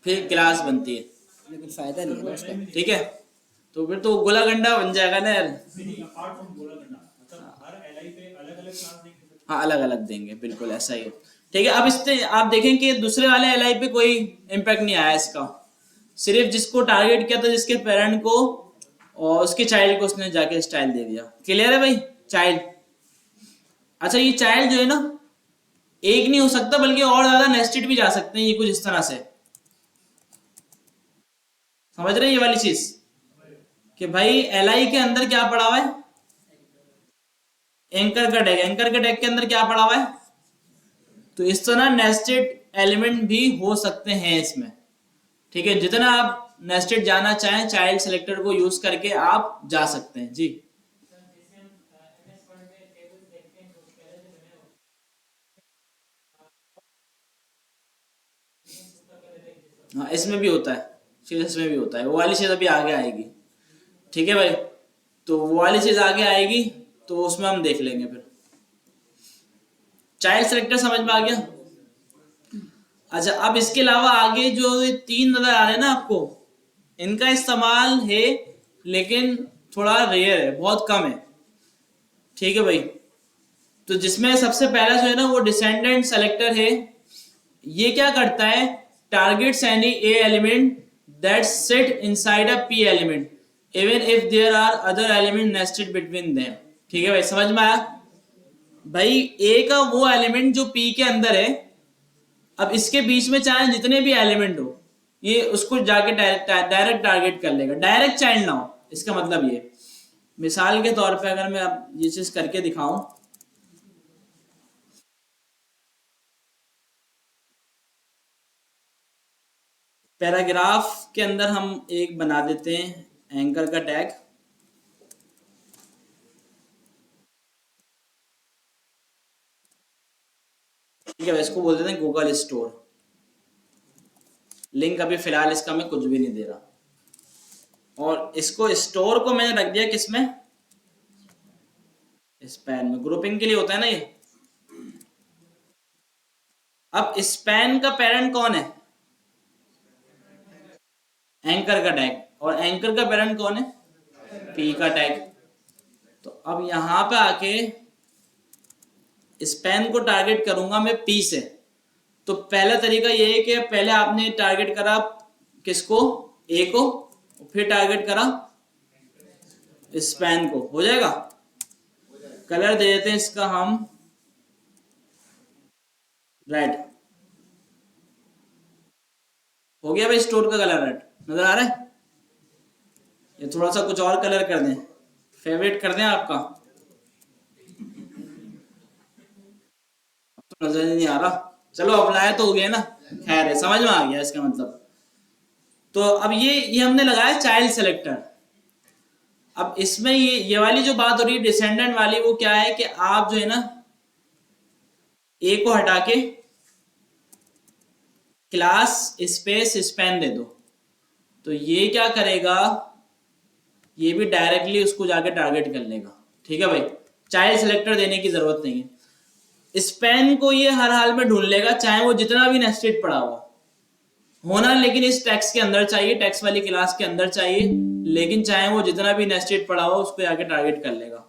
फिर क्लास बनती है। लेकिन फायदा नहीं है ना उसका। ठीक है, तो फिर तो गोला गंडा बन जाएगा ना यार। अपार्ट फ्रॉम गोला गंडा, मतलब हर एलआई पे अलग अलग क्लास देंगे। हाँ, अलग अलग देंगे, बिल्कुल ऐसा ही है। ठीक है, अब इससे आप देखें कि दूसरे वाले एल आई पे कोई इम्पैक्ट नहीं आया इसका, सिर्फ जिसको टारगेट किया था, जिसके पेरेंट को और उसके चाइल्ड को उसने जाके स्टाइल दे दिया। क्लियर है भाई? चाइल्ड, अच्छा, ये चाइल्ड जो है ना, एक नहीं हो सकता बल्कि और ज्यादा नेस्टेड भी जा सकते हैं। ये कुछ इस तरह से, समझ रहे हैं ये वाली चीज, कि भाई एल आई के अंदर क्या पड़ा हुआ है? एंकर का टैग, एंकर के टैग के अंदर क्या पड़ा हुआ है? तो इस तरह नेस्टेड एलिमेंट भी हो सकते हैं इसमें। ठीक है, जितना आप नेस्टेड जाना चाहें, चाइल्ड सेलेक्टर को यूज करके आप जा सकते हैं जी। हाँ, इसमें भी होता है, CSS में भी होता है। वो वाली चीज अभी आगे आएगी। ठीक है भाई, तो वो वाली चीज आगे आएगी, तो उसमें हम देख लेंगे फिर। चाइल्ड सेलेक्टर समझ में आ गया? अच्छा, अब इसके अलावा आगे जो ये तीन नजर आ रहे हैं ना आपको, इनका इस्तेमाल है लेकिन थोड़ा रेयर है, बहुत कम है। ठीक है भाई, तो जिसमें सबसे पहला जो है ना, वो डिसेंडेंट सेलेक्टर है। ये क्या करता है? Targets any A element that sit inside a P element even if there are other element nested between them. ठीक है भाई, समझ में आया? भाई A का वो एलिमेंट जो P के अंदर है, अब इसके बीच में चाहे जितने भी एलिमेंट हो, ये उसको जाके डायरेक्ट टारगेट कर लेगा, डायरेक्ट चाइल्ड ना हो। इसका मतलब ये, मिसाल के तौर पे अगर मैं अब ये चीज करके दिखाऊं, पैराग्राफ के अंदर हम एक बना देते हैं एंकर का टैग। ठीक है, इसको बोल देते हैं गूगल स्टोर। लिंक अभी फिलहाल इसका मैं कुछ भी नहीं दे रहा, और इसको स्टोर को मैंने रख दिया किसमें? स्पैन में। ग्रुपिंग के लिए होता है ना ये। अब स्पैन का पेरेंट कौन है? एंकर का टैग, और एंकर का पेरेंट कौन है? P का टैग। तो अब यहां पे आके स्पैन को टारगेट करूंगा मैं P से। तो पहला तरीका ये है कि पहले आपने टारगेट करा किसको? A को, फिर टारगेट करा स्पैन को। हो जाएगा? कलर दे देते हैं इसका हम रेड। हो गया भाई स्टोर का कलर रेड, नजर आ रहा है? ये थोड़ा सा कुछ और कलर कर दें, फेवरेट कर दें आपका, नजर नहीं आ रहा, चलो अप्लाई तो हो गया ना, खैर है, समझ में आ गया इसका मतलब। तो अब ये हमने लगाया चाइल्ड सेलेक्टर। अब इसमें ये वाली जो बात हो रही है डिसेंडेंट वाली, वो क्या है कि आप जो है ना ए को हटा के क्लास स्पेस स्पैन दे दो, तो ये क्या करेगा, ये भी डायरेक्टली उसको जाके टारगेट कर लेगा। ठीक है भाई, चाइल्ड सेलेक्टर देने की जरूरत नहीं है। स्पैन को ये हर हाल में ढूंढ लेगा, चाहे वो जितना भी नेस्टेड पड़ा हुआ होना, लेकिन इस टेक्स्ट के अंदर चाहिए, टेक्स्ट वाली क्लास के अंदर चाहिए, लेकिन चाहे वो जितना भी नेस्टेड पड़ा हुआ उसको जाके टारगेट कर लेगा।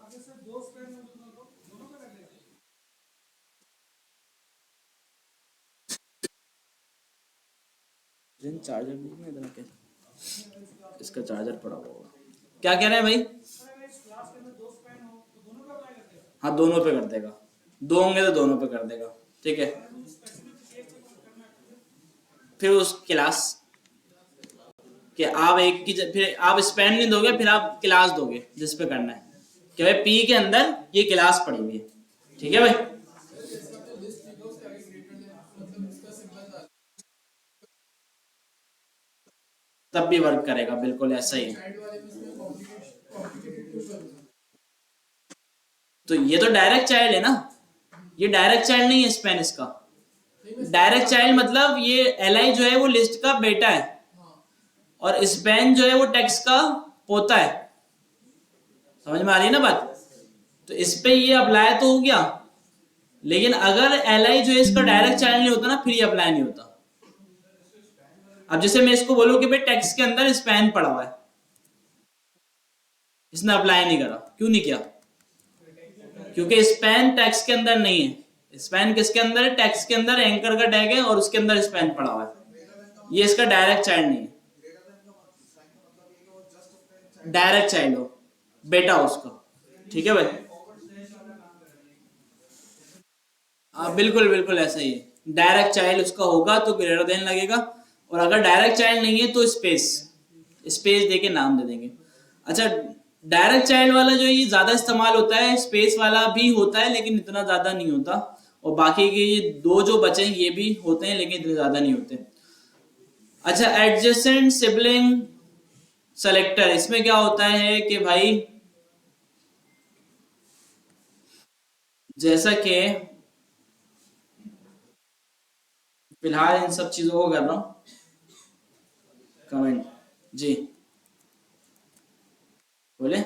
चार्जर नहीं है इधर के, इसका चार्जर पड़ा हुआ होगा। क्या कह रहे हैं भाई? हाँ दोनों पे कर देगा, दो होंगे तो दोनों पे कर देगा। ठीक है, फिर उस क्लास कि आप एक की फिर आप स्पैन नहीं दोगे, फिर आप क्लास दोगे जिस पे करना है कि भाई पी के अंदर ये क्लास पड़ी हुई है। ठीक है भाई, तब भी वर्क करेगा, बिल्कुल ऐसा ही है। तो ये तो डायरेक्ट चाइल्ड है ना, ये डायरेक्ट चाइल्ड नहीं है स्पैन इसका। डायरेक्ट चाइल्ड मतलब ये एल जो है वो लिस्ट का बेटा है, और स्पैन जो है वो टेक्स्ट का पोता है। समझ में आ रही है ना बात? तो इस पे ये अप्लाई तो हो गया, लेकिन अगर एल जो है इसका डायरेक्ट चाइल्ड नहीं होता ना, फिर ये अप्लाई नहीं होता। अब जैसे मैं इसको बोलूं कि भाई टेक्स्ट के अंदर स्पैन पड़ा हुआ है, इसने अप्लाई नहीं करा, क्यों नहीं किया? क्योंकि स्पैन टेक्स्ट के अंदर नहीं है। स्पैन किसके अंदर है? टेक्स्ट के अंदर एंकर का टैग है और उसके अंदर स्पैन पड़ा हुआ है, ये इसका डायरेक्ट चाइल्ड नहीं है। डायरेक्ट चाइल्ड हो, बेटा हो उसका। ठीक है भाई, हाँ बिल्कुल बिल्कुल ऐसा ही है। डायरेक्ट चाइल्ड उसका होगा तो ग्रेटर देन लगेगा, और अगर डायरेक्ट चाइल्ड नहीं है तो स्पेस स्पेस देके नाम दे देंगे। अच्छा, डायरेक्ट चाइल्ड वाला जो ये ज्यादा इस्तेमाल होता है, स्पेस वाला भी होता है लेकिन इतना ज्यादा नहीं होता, और बाकी के ये दो जो बचे ये भी होते हैं लेकिन इतने ज्यादा नहीं होते। अच्छा, एडजेसेंट सिबलिंग सेलेक्टर, इसमें क्या होता है कि भाई जैसा कि फिलहाल इन सब चीजों को कर रहा हूं, कमेंट जी बोले।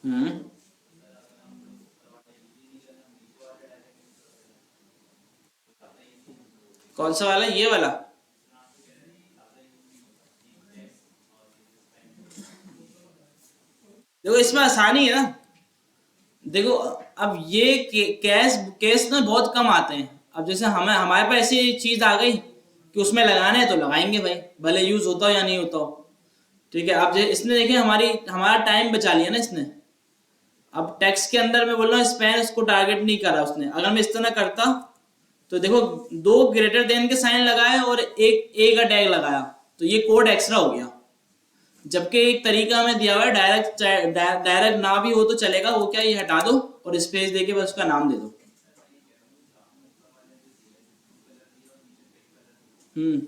हम्म, कौन सा वाला? ये वाला? देखो इसमें आसानी है ना, देखो अब ये केस केस ना बहुत कम आते हैं। अब जैसे हमारे पास ऐसी चीज आ गई कि उसमें लगाने हैं तो लगाएंगे भाई, भले यूज होता हो या नहीं होता हो। ठीक है, अब इसने देखे हमारा टाइम बचा लिया ना इसने। अब टेक्स्ट के अंदर मैं बोल रहा हूँ स्पैन उसको टारगेट नहीं करा उसने, अगर मैं इस तरह करता तो देखो दो ग्रेटर देन के साइन लगाए और एक ए का टैग लगाया, तो ये कोड एक्स्ट्रा हो गया। जबकि एक तरीका हमें दिया हुआ है डायरेक्ट ना भी हो तो चलेगा, वो क्या, ये हटा दो और स्पेस देके बस उसका नाम दे दो। हम्म,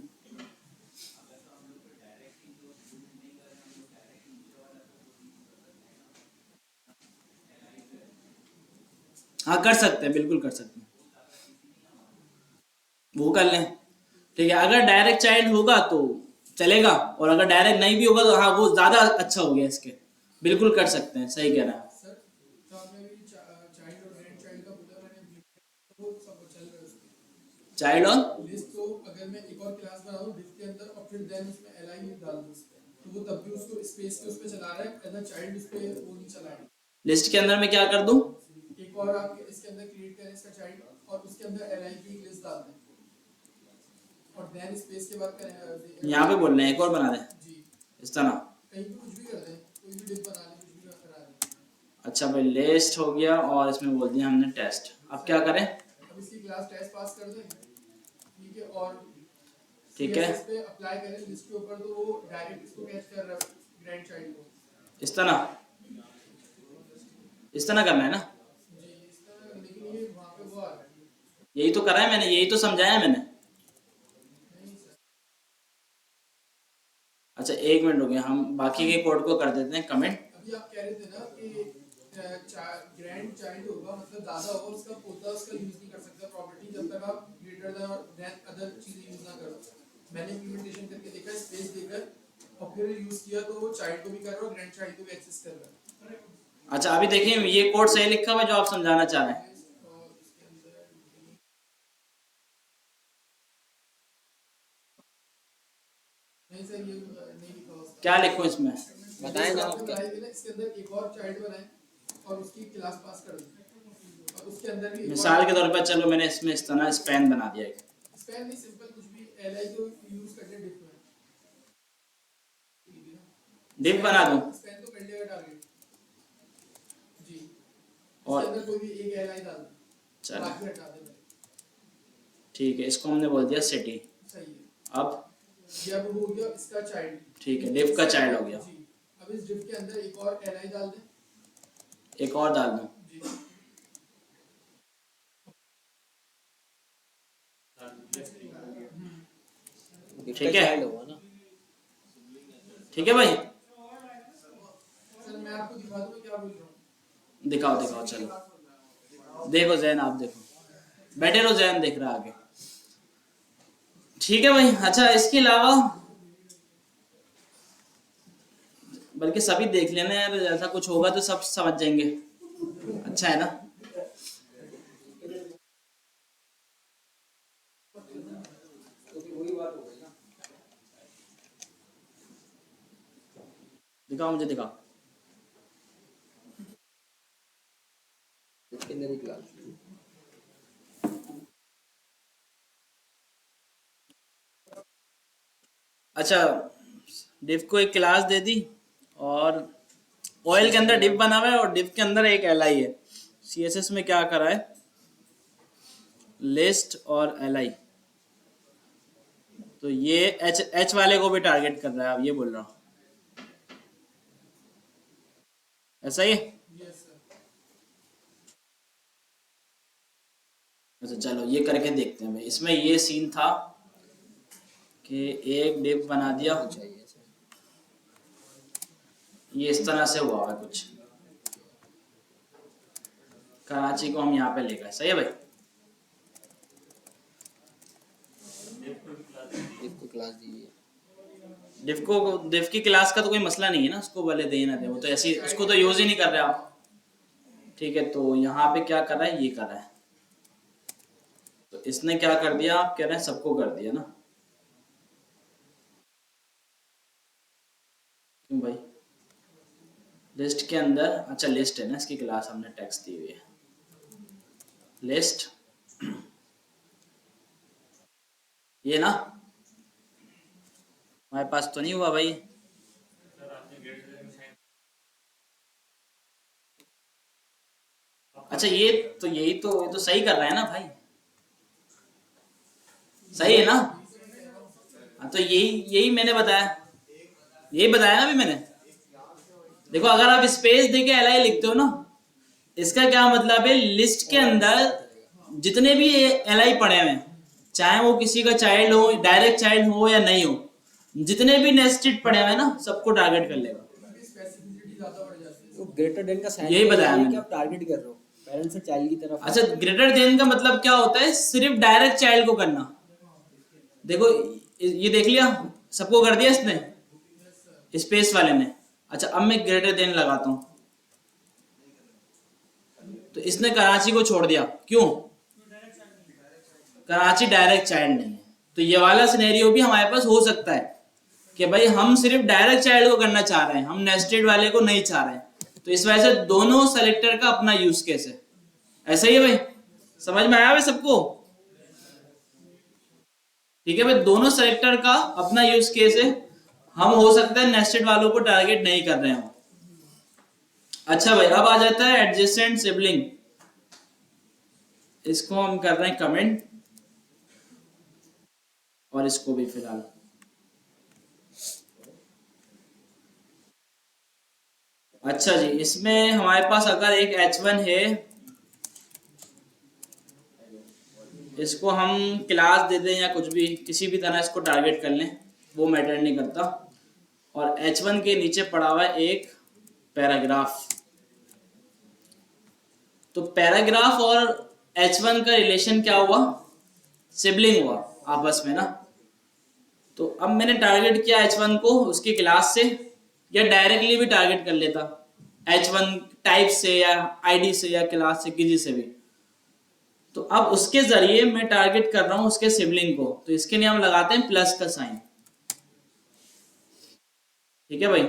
हाँ कर सकते हैं, बिल्कुल कर सकते हैं, वो कर लें। ठीक है, अगर डायरेक्ट चाइल्ड होगा तो चलेगा, और अगर डायरेक्ट नहीं भी होगा तो हाँ वो ज्यादा अच्छा हो गया इसके, बिल्कुल कर सकते हैं, सही कह रहा है। चाइल्ड और लिस्ट, तो अगर मैं एक और क्लास बना दूं लिस्ट के अंदर और फिर देन उसमें एलाइन लिख डाल दूं तो वो तब भी उसको स्पेस के उस पे चला रहा है, एज अ चाइल्ड उस पे वो नहीं चलाएगा। लिस्ट के अंदर मैं क्या कर दूं? एक और आप इसके अंदर क्रिएट करें इसका चाइल्ड, और उसके अंदर एलाइन की लिस्ट डाल दें, और देन स्पेस के बाद करें यहाँ पे बोल रहे हैं एक और बना दें जी, इस तरह। कहीं भी कुछ भी कर दें, कोई भी डिप बना लें, कुछ भी करा दें। अच्छा भाई, लिस्ट हो गया और इसमें बोल दिया हमने टेस्ट। अब क्या करें? अब इसकी क्लास टेस्ट पास कर दें, ठीक है, और ठीक है, CSS पे अप्लाई करें लिस्ट के ऊपर तो वो डायरेक्ट इसको कैच कर रहा है ग्रैंड चाइल्ड को। इस तरह करना है ना। जी इस तरह, लेकिन ये वहाँ पे वो आ रहा है। यही तो करा है मैंने, यही तो समझाया मैंने। नहीं सर, अच्छा एक मिनट रुकिए, हम बाकी के कोड को कर देते हैं कमेंट। अभी आप कह रहे थे ना कि ग्रैंड चाइल्ड होगा मतलब दादा होगा, उसका पोता उसका यूज नहीं कर सकता प्रॉपर्टी जब तक आप ग्रेटर देन अदर चीजें यूज ना करो। मैंने इम्प्लीमेंटेशन करके देखा, स्पेस देकर और फिर यूज किया तो वो चाइल्ड को भी कर रहा है और ग्रैंड चाइल्ड को भी एक्सेस कर रहा है। अच्छा अभी देखिए ये कोड सही लिखा हुआ है जो आप समझाना चाह रहे हैं। और इसके अंदर नहीं सर, ये नहीं लिखा हुआ उसका। क्या लिखूं इसमें? बताएं ना आपने आप क्या। बनाई थी ना, इसके अंदर एक और चाइल्ड बनाए और उसकी क्लास पास कर दी और उसके अंदर भी मिसाल के तौर पर चलो मैंने इसमें इस तरह स्पैन बना दिया एक। स्पैन नहीं, सिंपल कुछ भी एलआई को यूज करके डिफ में डिफ बना दूं स्पैन तो कर लिया टारगेट जी, और इसके अंदर कोई भी एक एलआई डाल दो, चलो बाकी हटा देना। ठीक है, इसको हमने बोल दिया सिटी। सही है, अब ये अब हो गया इसका चाइल्ड। ठीक है, डिफ का चाइल्ड हो गया। जी, अब इस डिफ के अंदर एक और एलआई डाल दें। एक और डाल दूं। जी ठीक है। चाइल्ड होगा ना। ठीक है भाई, सर मैं आपको दिखा दूं मैं क्या बोल रहा हूँ। दिखाओ दिखाओ, चलो देखो जैन, आप देखो, बैठे रहो, जैन देख रहा है आगे। ठीक है भाई। अच्छा इसके अलावा बल्कि सभी देख लेना यार, ऐसा कुछ होगा तो सब समझ जाएंगे। अच्छा है ना। दिखाओ मुझे, दिखाओ। इसके अंदर ही क्लास। अच्छा डिफ को एक क्लास दे दी और ऑयल के अंदर डिफ बना हुआ है और डिफ के अंदर एक एलआई है। सीएसएस में क्या करा है, लिस्ट और एलआई, तो ये एच वाले को भी टारगेट कर रहा है, अब ये बोल रहा हूँ, ऐसा ही है। यस सर, अच्छा चलो ये करके देखते हैं भाई। इसमें ये सीन था कि एक डिफ बना दिया, चाहिए सर। ये इस तरह से हुआ है कुछ, कराची को हम यहाँ पे ले गए, सही है भाई। इसको क्लास दीजिए। डिफ की क्लास का तो कोई मसला नहीं है ना, उसको भले दे ना दे, वो तो ऐसी उसको तो यूज ही नहीं कर रहे आप। ठीक है, तो यहाँ पे क्या कर रहा है, ये कर रहा है, तो इसने क्या कर दिया, आप कह रहे हैं सबको कर दिया ना, क्यों भाई? लिस्ट के अंदर, अच्छा लिस्ट है ना, इसकी क्लास हमने टेक्स्ट दी हुई है, लिस्ट ये ना, हमारे पास तो नहीं हुआ भाई। अच्छा ये तो सही कर रहा है ना भाई, सही है ना। हाँ तो यही मैंने बताया, यही बताया ना अभी मैंने। देखो अगर आप स्पेस देके एलआई लिखते हो ना, इसका क्या मतलब है, लिस्ट के अंदर जितने भी एलआई पड़े हुए हैं, चाहे वो किसी का चाइल्ड हो, डायरेक्ट चाइल्ड हो या नहीं हो, जितने भी नेस्टेड पड़े हुए हैं ना, सबको टारगेट कर लेगा। स्पेसिफिसिटी ज्यादा बढ़ जाती है। तो ग्रेटर देन का साइन यही बताया मैंने। कि आप टारगेट कर रहे हो पेरेंट्स से चाइल्ड की तरफ। अच्छा ग्रेटर देन का मतलब क्या होता है, सिर्फ डायरेक्ट चाइल्ड को करना। देखो ये देख लिया, सबको कर दिया इसने, स्पेस वाले ने। अच्छा अब मैं ग्रेटर देन लगाता हूं, तो इसने कराची को छोड़ दिया, क्यों? कराची डायरेक्ट चाइल्ड नहीं है। तो ये वाला सिनेरियो भी हमारे पास हो सकता है कि भाई हम सिर्फ डायरेक्ट चाइल्ड को करना चाह रहे हैं, हम नेस्टेड वाले को नहीं चाह रहे हैं, तो इस वजह से दोनों सेलेक्टर का अपना यूज केस है। ऐसा ही है भाई, समझ में आया भाई सबको? ठीक है भाई, दोनों सेलेक्टर का अपना यूज केस है, हम हो सकता है नेस्टेड वालों को टारगेट नहीं कर रहे हो। अच्छा भाई अब आ जाता है एडजेसेंट सिबलिंग, इसको हम कर रहे हैं कमेंट। और इसको भी फिलहाल। अच्छा जी, इसमें हमारे पास अगर एक H1 है, इसको हम क्लास दे दें या कुछ भी, किसी भी तरह इसको टारगेट कर लें, वो मैटर नहीं करता। और H1 के नीचे पड़ा हुआ है एक पैराग्राफ। तो पैराग्राफ और H1 का रिलेशन क्या हुआ? सिबलिंग हुआ आपस में ना। तो अब मैंने टारगेट किया H1 को उसकी क्लास से, या डायरेक्टली भी टारगेट कर लेता H1 टाइप से या आईडी से या क्लास से, किसी से भी। तो अब उसके जरिए मैं टारगेट कर रहा हूं उसके सिबलिंग को, तो इसके लिए हम लगाते हैं प्लस का साइन। ठीक है भाई,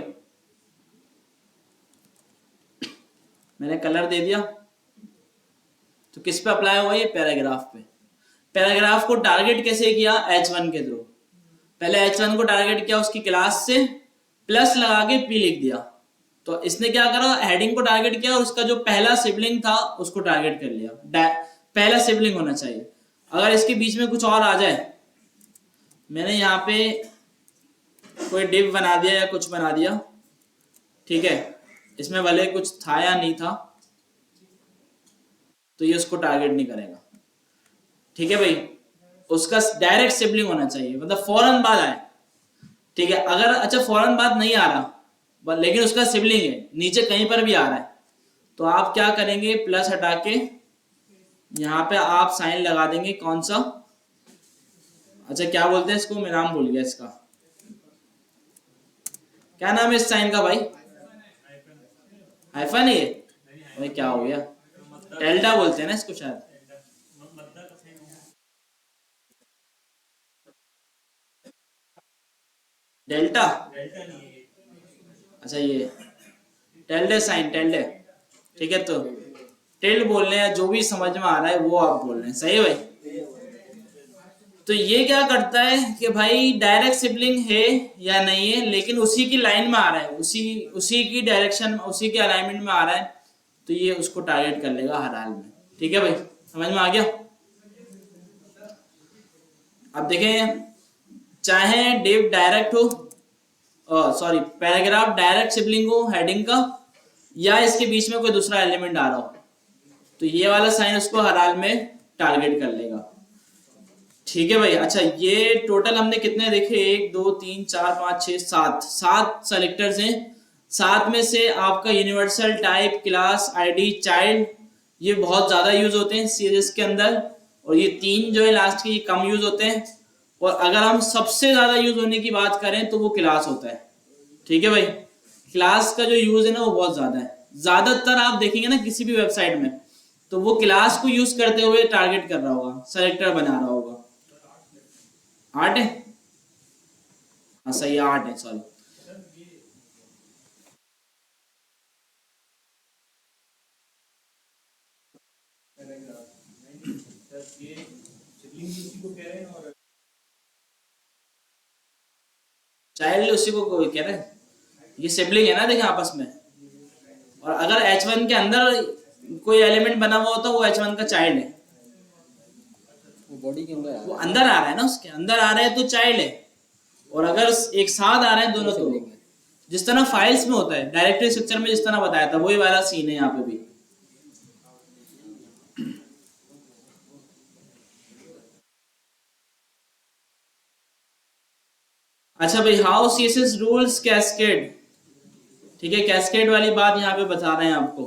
मैंने कलर दे दिया। तो किस पे अप्लाई हुआ? ये पैराग्राफ पे। पैराग्राफ को टारगेट कैसे किया? H1 के थ्रू। पहले H1 को टारगेट किया उसकी क्लास से, प्लस लगा के P लिख दिया। तो इसने क्या करा? हेडिंग को टारगेट किया और उसका जो पहला सिबलिंग था उसको टारगेट कर लिया। पहला सिबलिंग होना चाहिए। अगर इसके बीच में कुछ और आ जाए, मैंने यहाँ पे कोई डिव बना दिया या कुछ बना दिया, ठीक है, इसमें भले कुछ था या नहीं था, तो ये उसको टारगेट नहीं करेगा। ठीक है भाई, उसका डायरेक्ट सिबलिंग होना चाहिए, मतलब फौरन बाद आए। ठीक है, अगर अच्छा फौरन बाद नहीं आ रहा लेकिन उसका सिबलिंग है, नीचे कहीं पर भी आ रहा है, तो आप क्या करेंगे? प्लस हटा के यहाँ पे आप साइन लगा देंगे। कौन सा? अच्छा क्या बोलते हैं इसको, मैं नाम भूल गया इसका, क्या नाम है इस साइन का भाई? हाइफन है ये? भाई क्या हो गया? डेल्टा बोलते हैं ना इसको शायद। डेल्टा? अच्छा ये टेल्डे साइन, टेल्डे। ठीक है, तो टेल्ड बोल रहे हैं, जो भी समझ में आ रहा है वो आप बोल रहे हैं, सही है भाई। तो ये क्या करता है कि भाई डायरेक्ट सिबलिंग है या नहीं है, लेकिन उसी की लाइन में आ रहा है, उसी की डायरेक्शन, उसी के अलाइनमेंट में आ रहा है, तो ये उसको टारगेट कर लेगा हर हाल में। ठीक है भाई, समझ में आ गया? अब देखें, चाहे डिव डायरेक्ट हो, सॉरी पैराग्राफ डायरेक्ट सिबलिंग हो हेडिंग का, या इसके बीच में कोई दूसरा एलिमेंट आ रहा हो, तो ये वाला साइन उसको हर हाल में टारगेट कर लेगा। ठीक है भाई। अच्छा, ये टोटल हमने कितने देखे? 1 2 3 4 5 6 7 सेलेक्टर्स हैं। 7 में से आपका universal type, class, ID, child, ये बहुत ज्यादा यूज होते हैं सीरीज के अंदर, और ये 3 जो है लास्ट के, ये कम यूज होते हैं। और अगर हम सबसे ज्यादा यूज होने की बात करें तो वो क्लास होता है। ठीक है भाई, क्लास का जो यूज है ना वो बहुत ज्यादा है। ज्यादातर आप देखेंगे ना किसी भी वेबसाइट में, तो वो क्लास को यूज करते हुए टारगेट कर रहा होगा, सेलेक्टर बना रहा होगा। 8 है? हाँ सही है, 8 है, सॉरी। चाइल्ड उसी को कह रहे हैं, ये सिबलिंग है ना, देखें आपस में। और अगर H1 के अंदर कोई एलिमेंट बना हुआ होता, वो H1 का चाइल्ड है। वो बॉडी के अंदर वो अंदर आ रहा है ना, उसके अंदर आ रहे हैं तो चाइल्ड है। और अगर एक साथ आ रहे हैं दोनों, तो जिस तरह फाइल्स में होता है, डायरेक्टरी स्ट्रक्चर में जिस तरह बताया था, वही वाला सीन है यहाँ पे भी। अच्छा भाई, हाउ सीएसएस रूल्स कैस्केड। ठीक है, कैस्केड वाली बात यहाँ पे बता रहे हैं आपको।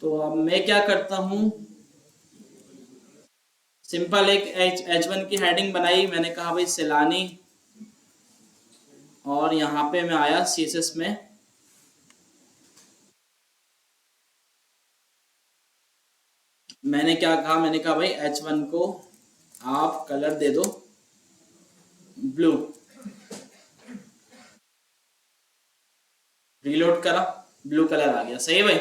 तो अब मैं क्या करता हूँ, सिंपल एक H1 की हेडिंग बनाई, मैंने कहा भाई सैलानी, और यहाँ पे मैं आया सीएसएस में, मैंने क्या कहा, मैंने कहा भाई H1 को आप कलर दे दो ब्लू। रीलोड करा, ब्लू कलर आ गया, सही है भाई।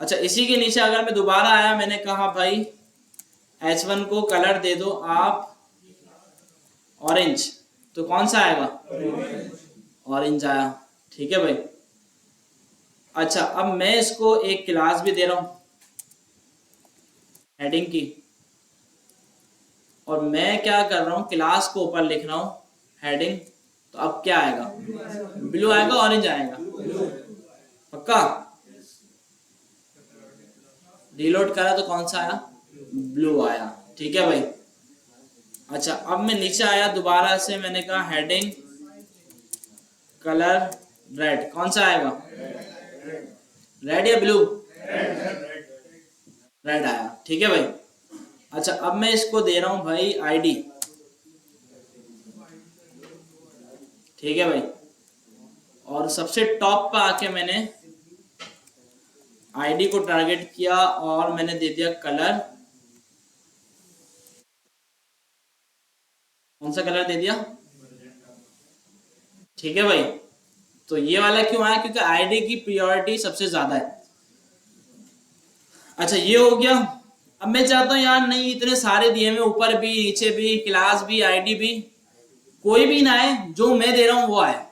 अच्छा, इसी के नीचे अगर मैं दोबारा आया, मैंने कहा भाई H1 को कलर दे दो आप ऑरेंज, तो कौन सा आएगा? ऑरेंज आया। ठीक है भाई। अच्छा, अब मैं इसको एक क्लास भी दे रहा हूं हेडिंग की, और मैं क्या कर रहा हूँ, क्लास को ऊपर लिख रहा हूँ हेडिंग, तो अब क्या आएगा, ब्लू आएगा, ऑरेंज आएगा, पक्का। रीलोड करा तो कौन सा आया, ब्लू आया, ठीक है भाई। अच्छा अब मैं नीचे आया दोबारा से, मैंने कहा हेडिंग कलर रेड, कौन सा आएगा, रेड या ब्लू, रेड आया, ठीक है भाई। अच्छा अब मैं इसको दे रहा हूं भाई आईडी, ठीक है भाई। और सबसे टॉप पे आके मैंने आईडी को टारगेट किया और मैंने दे दिया कलर, कौन सा कलर दे दिया, ठीक है भाई। तो ये वाला क्यों आया, क्योंकि आईडी की प्रायोरिटी सबसे ज्यादा है। अच्छा ये हो गया। अब मैं चाहता हूं यार नहीं इतने सारे दिए हुए, ऊपर भी नीचे भी, क्लास भी, आईडी भी, कोई भी ना आए, जो मैं दे रहा हूं वो आए।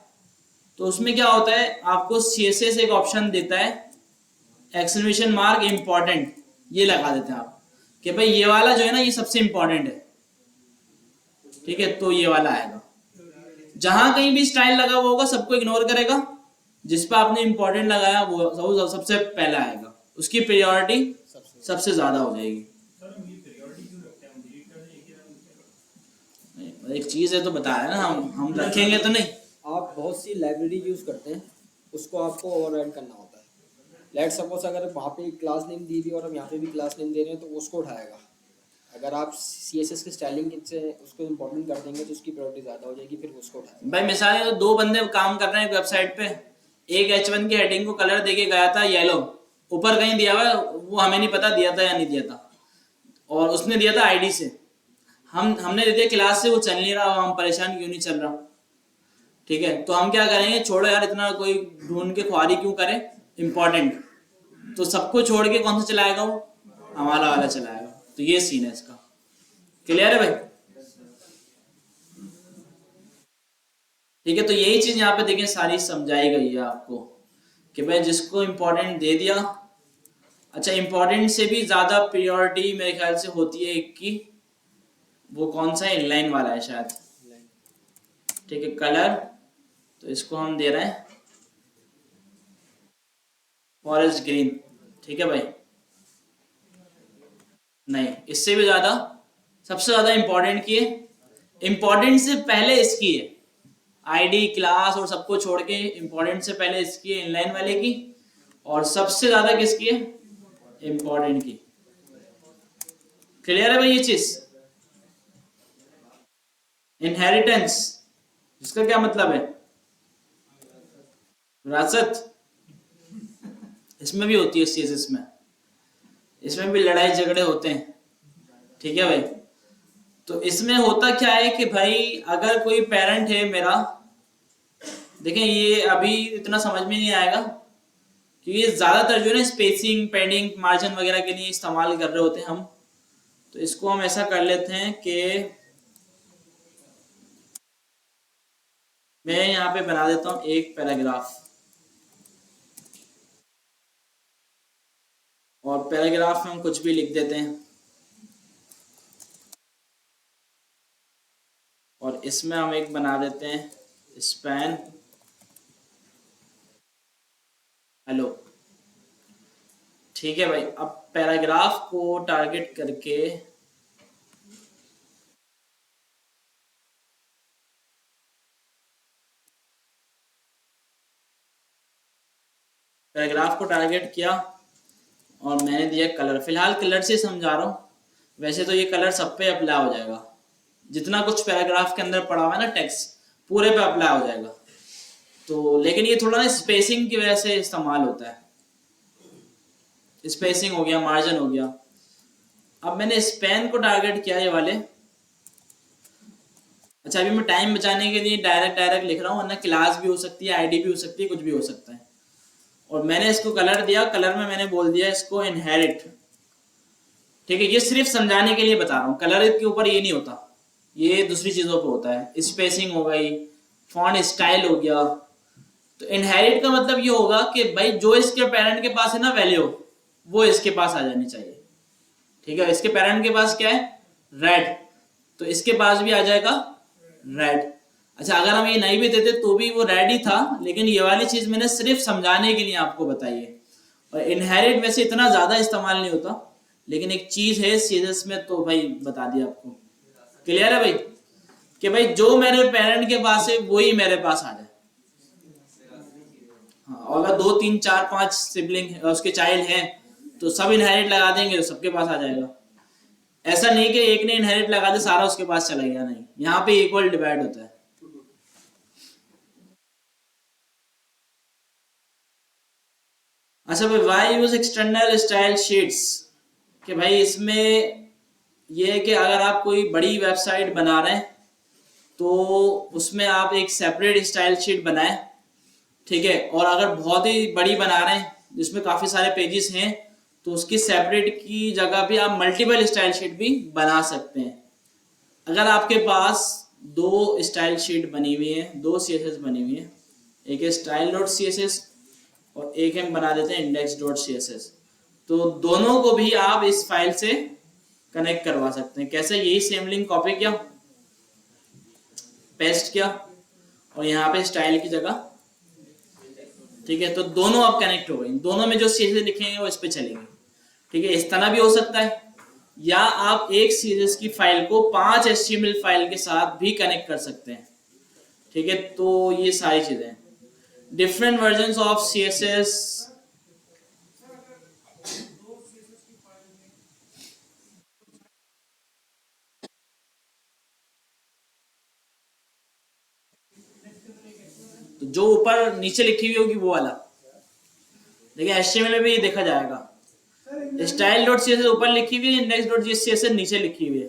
तो उसमें क्या होता है, आपको सीएसएस एक ऑप्शन देता है, एक्सक्लेमेशन मार्क इंपॉर्टेंट, ये लगा देते हैं आप कि भाई ये वाला जो है ना ये सबसे इंपॉर्टेंट है, ठीक है। तो ये वाला आएगा, जहां कहीं भी स्टाइल लगा हुआ होगा सबको इग्नोर करेगा, जिस पर आपने इंपॉर्टेंट लगाया वो सबसे पहले आएगा, उसकी प्रायोरिटी सबसे ज्यादा हो जाएगी। एक चीज है तो बताया ना, हम रखेंगे तो नहीं। आप बहुत सी लाइब्रेरी यूज करते हैं, उसको आपको ओवरराइड करना होता है। लेट सपोज अगर वहाँ पे क्लास नेम दी हुई और हम यहाँ पे भी क्लास नेम दे रहे हैं तो उसको उठाएगा। अगर आप CSS की स्टाइलिंग से उसको इम्पोर्टेंट कर देंगे तो उसकी प्रायोरिटी ज़्यादा हो जाएगी, फिर उसको उठाएगा। भाई मिसाल है तो दो बंदे काम कर रहे हैं वेबसाइट पे, एक H1 की हेडिंग को कलर देके गया था येलो, ऊपर कहीं दिया हुआ वो हमें नहीं पता दिया था या नहीं दिया था, और उसने दिया था आईडी से, हमने दे दिया क्लास से, वो चल नहीं रहा, हम परेशान क्यों नहीं चल रहा, ठीक है। तो हम क्या करेंगे, छोड़ो यार इतना कोई ढूंढ के ख्वारी क्यों करें, इंपॉर्टेंट, तो सबको छोड़ के कौन सा चलाएगा, वो हमारा वाला चलाएगा। तो ये सीन है इसका, क्लियर है भाई, ठीक है। तो यही चीज यहाँ पे देखें सारी समझाई गई है आपको कि भाई जिसको इंपॉर्टेंट दे दिया। अच्छा इंपॉर्टेंट से भी ज्यादा प्रायोरिटी मेरे ख्याल से होती है एक की, वो कौन सा इनलाइन वाला है शायद, ठीक है, कलर, तो इसको हम दे रहे हैं फॉरेस्ट ग्रीन, ठीक है भाई। नहीं इससे भी ज्यादा, सबसे ज्यादा इंपॉर्टेंट की है, इंपॉर्टेंट से पहले इसकी है, आईडी क्लास और सबको छोड़ के इंपॉर्टेंट से पहले इसकी है, इनलाइन वाले की, और सबसे ज्यादा किसकी है, इंपॉर्टेंट की। क्लियर है भाई ये चीज। इनहेरिटेंस, इसका क्या मतलब है, विरासत, इसमें भी होती है सीएसएस में, इसमें भी लड़ाई झगड़े होते हैं, ठीक है भाई। तो इसमें होता क्या है कि भाई अगर कोई पेरेंट है मेरा, देखें ये अभी इतना समझ में नहीं आएगा क्योंकि ये ज्यादातर जो है ना स्पेसिंग, पैडिंग, मार्जिन वगैरह के लिए इस्तेमाल कर रहे होते हैं हम। तो इसको हम ऐसा कर लेते हैं कि मैं यहाँ पे बना देता हूं एक पैराग्राफ, और पैराग्राफ में हम कुछ भी लिख देते हैं, और इसमें हम एक बना देते हैं स्पैन हेलो, ठीक है भाई। अब पैराग्राफ को टारगेट करके पैराग्राफ को टारगेट किया और मैंने दिया कलर, फिलहाल कलर से समझा रहा हूं, वैसे तो ये कलर सब पे अप्लाई हो जाएगा, जितना कुछ पैराग्राफ के अंदर पड़ा हुआ है ना टेक्स्ट पूरे पे अप्लाई हो जाएगा। तो लेकिन ये थोड़ा ना स्पेसिंग की वजह से इस्तेमाल होता है, स्पेसिंग हो गया, मार्जिन हो गया। अब मैंने स्पैन को टारगेट किया ये वाले। अच्छा अभी मैं टाइम बचाने के लिए डायरेक्ट लिख रहा हूँ, वरना क्लास भी हो सकती है, आईडी भी हो सकती है, कुछ भी हो सकता है। और मैंने इसको कलर दिया, कलर में मैंने बोल दिया इसको इनहेरिट, ठीक है। ये सिर्फ समझाने के लिए बता रहा हूँ, कलर के ऊपर ये नहीं होता, ये दूसरी चीजों पे होता है। स्पेसिंग हो गई, फॉन्ट स्टाइल हो गया। तो इनहेरिट का मतलब ये होगा कि भाई जो इसके पेरेंट के पास है ना वैल्यू, वो इसके पास आ जानी चाहिए, ठीक है। इसके पेरेंट के पास क्या है, रेड, तो इसके पास भी आ जाएगा रेड। अच्छा, अगर हम ये नहीं भी देते तो भी वो रेड ही था, लेकिन ये वाली चीज मैंने सिर्फ समझाने के लिए आपको बताई है। और इनहेरिट वैसे इतना ज्यादा इस्तेमाल नहीं होता, लेकिन एक चीज है सीएसएस में, तो भाई बता दिया आपको। क्लियर है भाई कि भाई जो मेरे पेरेंट के पास है वही मेरे पास आ जाए। हाँ, और अगर 2 3 4 5 सिबलिंग उसके चाइल्ड हैं तो सब इनहेरिट लगा देंगे तो सबके पास आ जाएगा। ऐसा नहीं कि एक ने इनहेरिट लगा दे सारा उसके पास चला गया, नहीं, यहाँ पे इक्वल डिवाइड होता है। अच्छा भाई, why use external style sheets, कि भाई इसमें यह है कि अगर आप कोई बड़ी वेबसाइट बना रहे हैं तो उसमें आप एक सेपरेट स्टाइल शीट बनाएं, ठीक है। और अगर बहुत ही बड़ी बना रहे हैं जिसमें काफी सारे पेजेस हैं तो उसकी सेपरेट की जगह भी आप मल्टीपल स्टाइल शीट भी बना सकते हैं। अगर आपके पास 2 स्टाइल शीट बनी हुई है, 2 CSS बनी हुई है, एक है style.css और एक हम बना देते हैं index.css, तो दोनों को भी आप इस फाइल से कनेक्ट करवा सकते हैं। कैसे? यही सेम लिंक कॉपी किया, पेस्ट किया और यहाँ पे स्टाइल की जगह, ठीक है, तो दोनों अब कनेक्ट हो गए। दोनों में जो CSS लिखेंगे वो इस पे चलेंगे, ठीक है। इस तरह भी हो सकता है, या आप एक CSS की फाइल को 5 HTML फाइल के साथ भी कनेक्ट कर सकते हैं, ठीक है। तो ये सारी चीजें, डिफरेंट वर्जन्स ऑफ CSS। तो जो ऊपर नीचे लिखी हुई होगी वो वाला, देखिए HTML में भी ये देखा जाएगा। style.css ऊपर लिखी हुई है, index.css नीचे लिखी हुई है,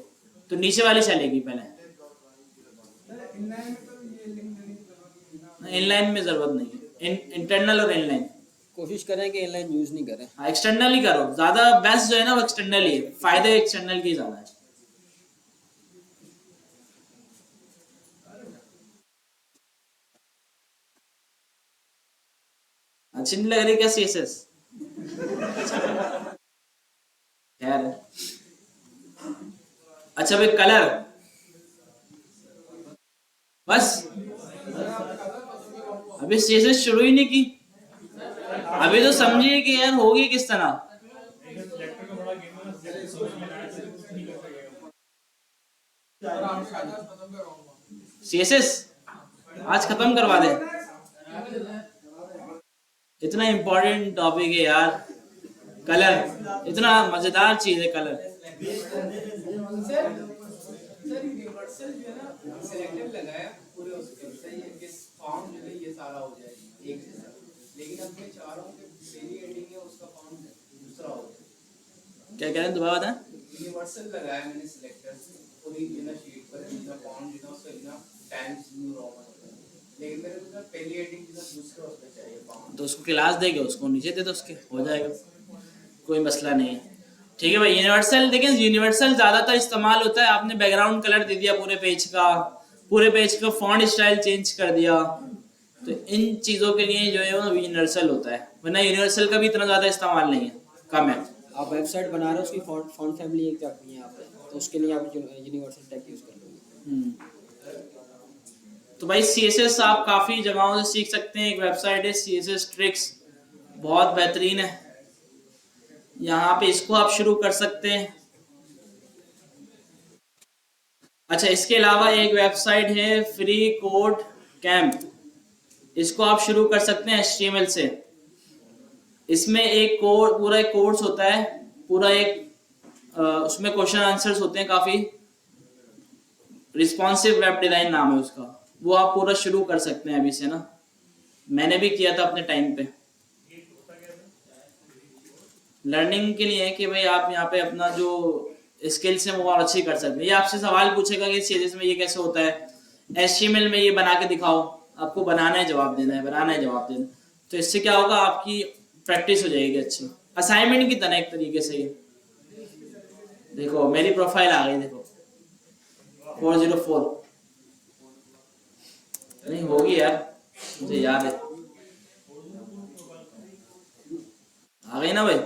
तो नीचे वाली चलेगी पहले। इनलाइन में जरूरत नहीं है, इंटरनल और इनलाइन। कोशिश करें कि इनलाइन यूज नहीं करें। हाँ, एक्सटर्नल ही करो, ज्यादा बेस्ट जो है ना वो एक्सटर्नल ही है, फायदे एक्सटर्नल के ज्यादा है। अच्छी नहीं लग रही क्या CSS? खैर, अच्छा भाई, कलर बस अभी CSS शुरू ही नहीं की, अभी तो समझिए कि यार होगी किस तरह। CSS आज खत्म करवा दे, इतना इंपॉर्टेंट टॉपिक है यार, कलर इतना मजेदार चीज है कलर। सर यूनिवर्सल जो है ना सिलेक्टिव लगाया पूरे उसके सही है कि फॉर्म जो है ये सारा हो जाए एक जैसा, लेकिन अब मैं चाह रहा हूँ कि पहली एडिंग है उसका फॉर्म दूसरा हो जाए। क्या कह रहे हैं, दोबारा बताएं। यूनिवर्सल लगाया मैंने सिलेक्टर पूरी बिना शीट पर बिना फॉर्म बिना उसका बिना टाइम्स न्यू रोमन, लेकिन मेरे को पहली एडिंग बिना दूसरा उस पर चाहिए फॉर्म, तो उसको क्लास देंगे, उसको नीचे दे दो, उसके हो जाएगा, कोई मसला नहीं है, ठीक है भाई। यूनिवर्सल, देखिए यूनिवर्सल ज्यादातर इस्तेमाल होता है, आपने बैकग्राउंड कलर दे दिया पूरे पेज का फॉन्ट स्टाइल चेंज कर दिया, तो इन चीजों के लिए जो है वो यूनिवर्सल होता है, वरना यूनिवर्सल का भी इतना ज्यादा इस्तेमाल नहीं है, कम है। आप वेबसाइट बना रहे हो, उसकी फॉन्ट फैमिली एक रखनी है आप, तो उसके लिए आप यूनिवर्सल टैग यूज कर लोगे। तो भाई CSS आप काफी जगहों से सीख सकते हैं। एक वेबसाइट है CSS ट्रिक्स, बहुत बेहतरीन है, यहाँ पे इसको आप शुरू कर सकते हैं। अच्छा, इसके अलावा एक वेबसाइट है फ्री कोड कैंप, इसको आप शुरू कर सकते हैं HTML से। इसमें एक कोड, पूरा एक कोर्स होता है, पूरा एक उसमें क्वेश्चन आंसर्स होते हैं, काफी रिस्पॉन्सिव वेब डिजाइन नाम है उसका, वो आप पूरा शुरू कर सकते हैं अभी से ना, मैंने भी किया था अपने टाइम पे। लर्निंग के लिए है कि भाई आप यहाँ पे अपना जो स्किल्स है वो और अच्छी कर सकते हैं। ये आपसे सवाल पूछेगा कि CSS में ये कैसे होता है, HTML में ये बना के दिखाओ, आपको बनाना है जवाब देना है, बनाना है जवाब देना, तो इससे क्या होगा, आपकी प्रैक्टिस हो जाएगी अच्छी, असाइनमेंट की तरह एक तरीके से। ये देखो मेरी प्रोफाइल आ गई, देखो 404 नहीं होगी यार, मुझे याद है, आ गई ना भाई।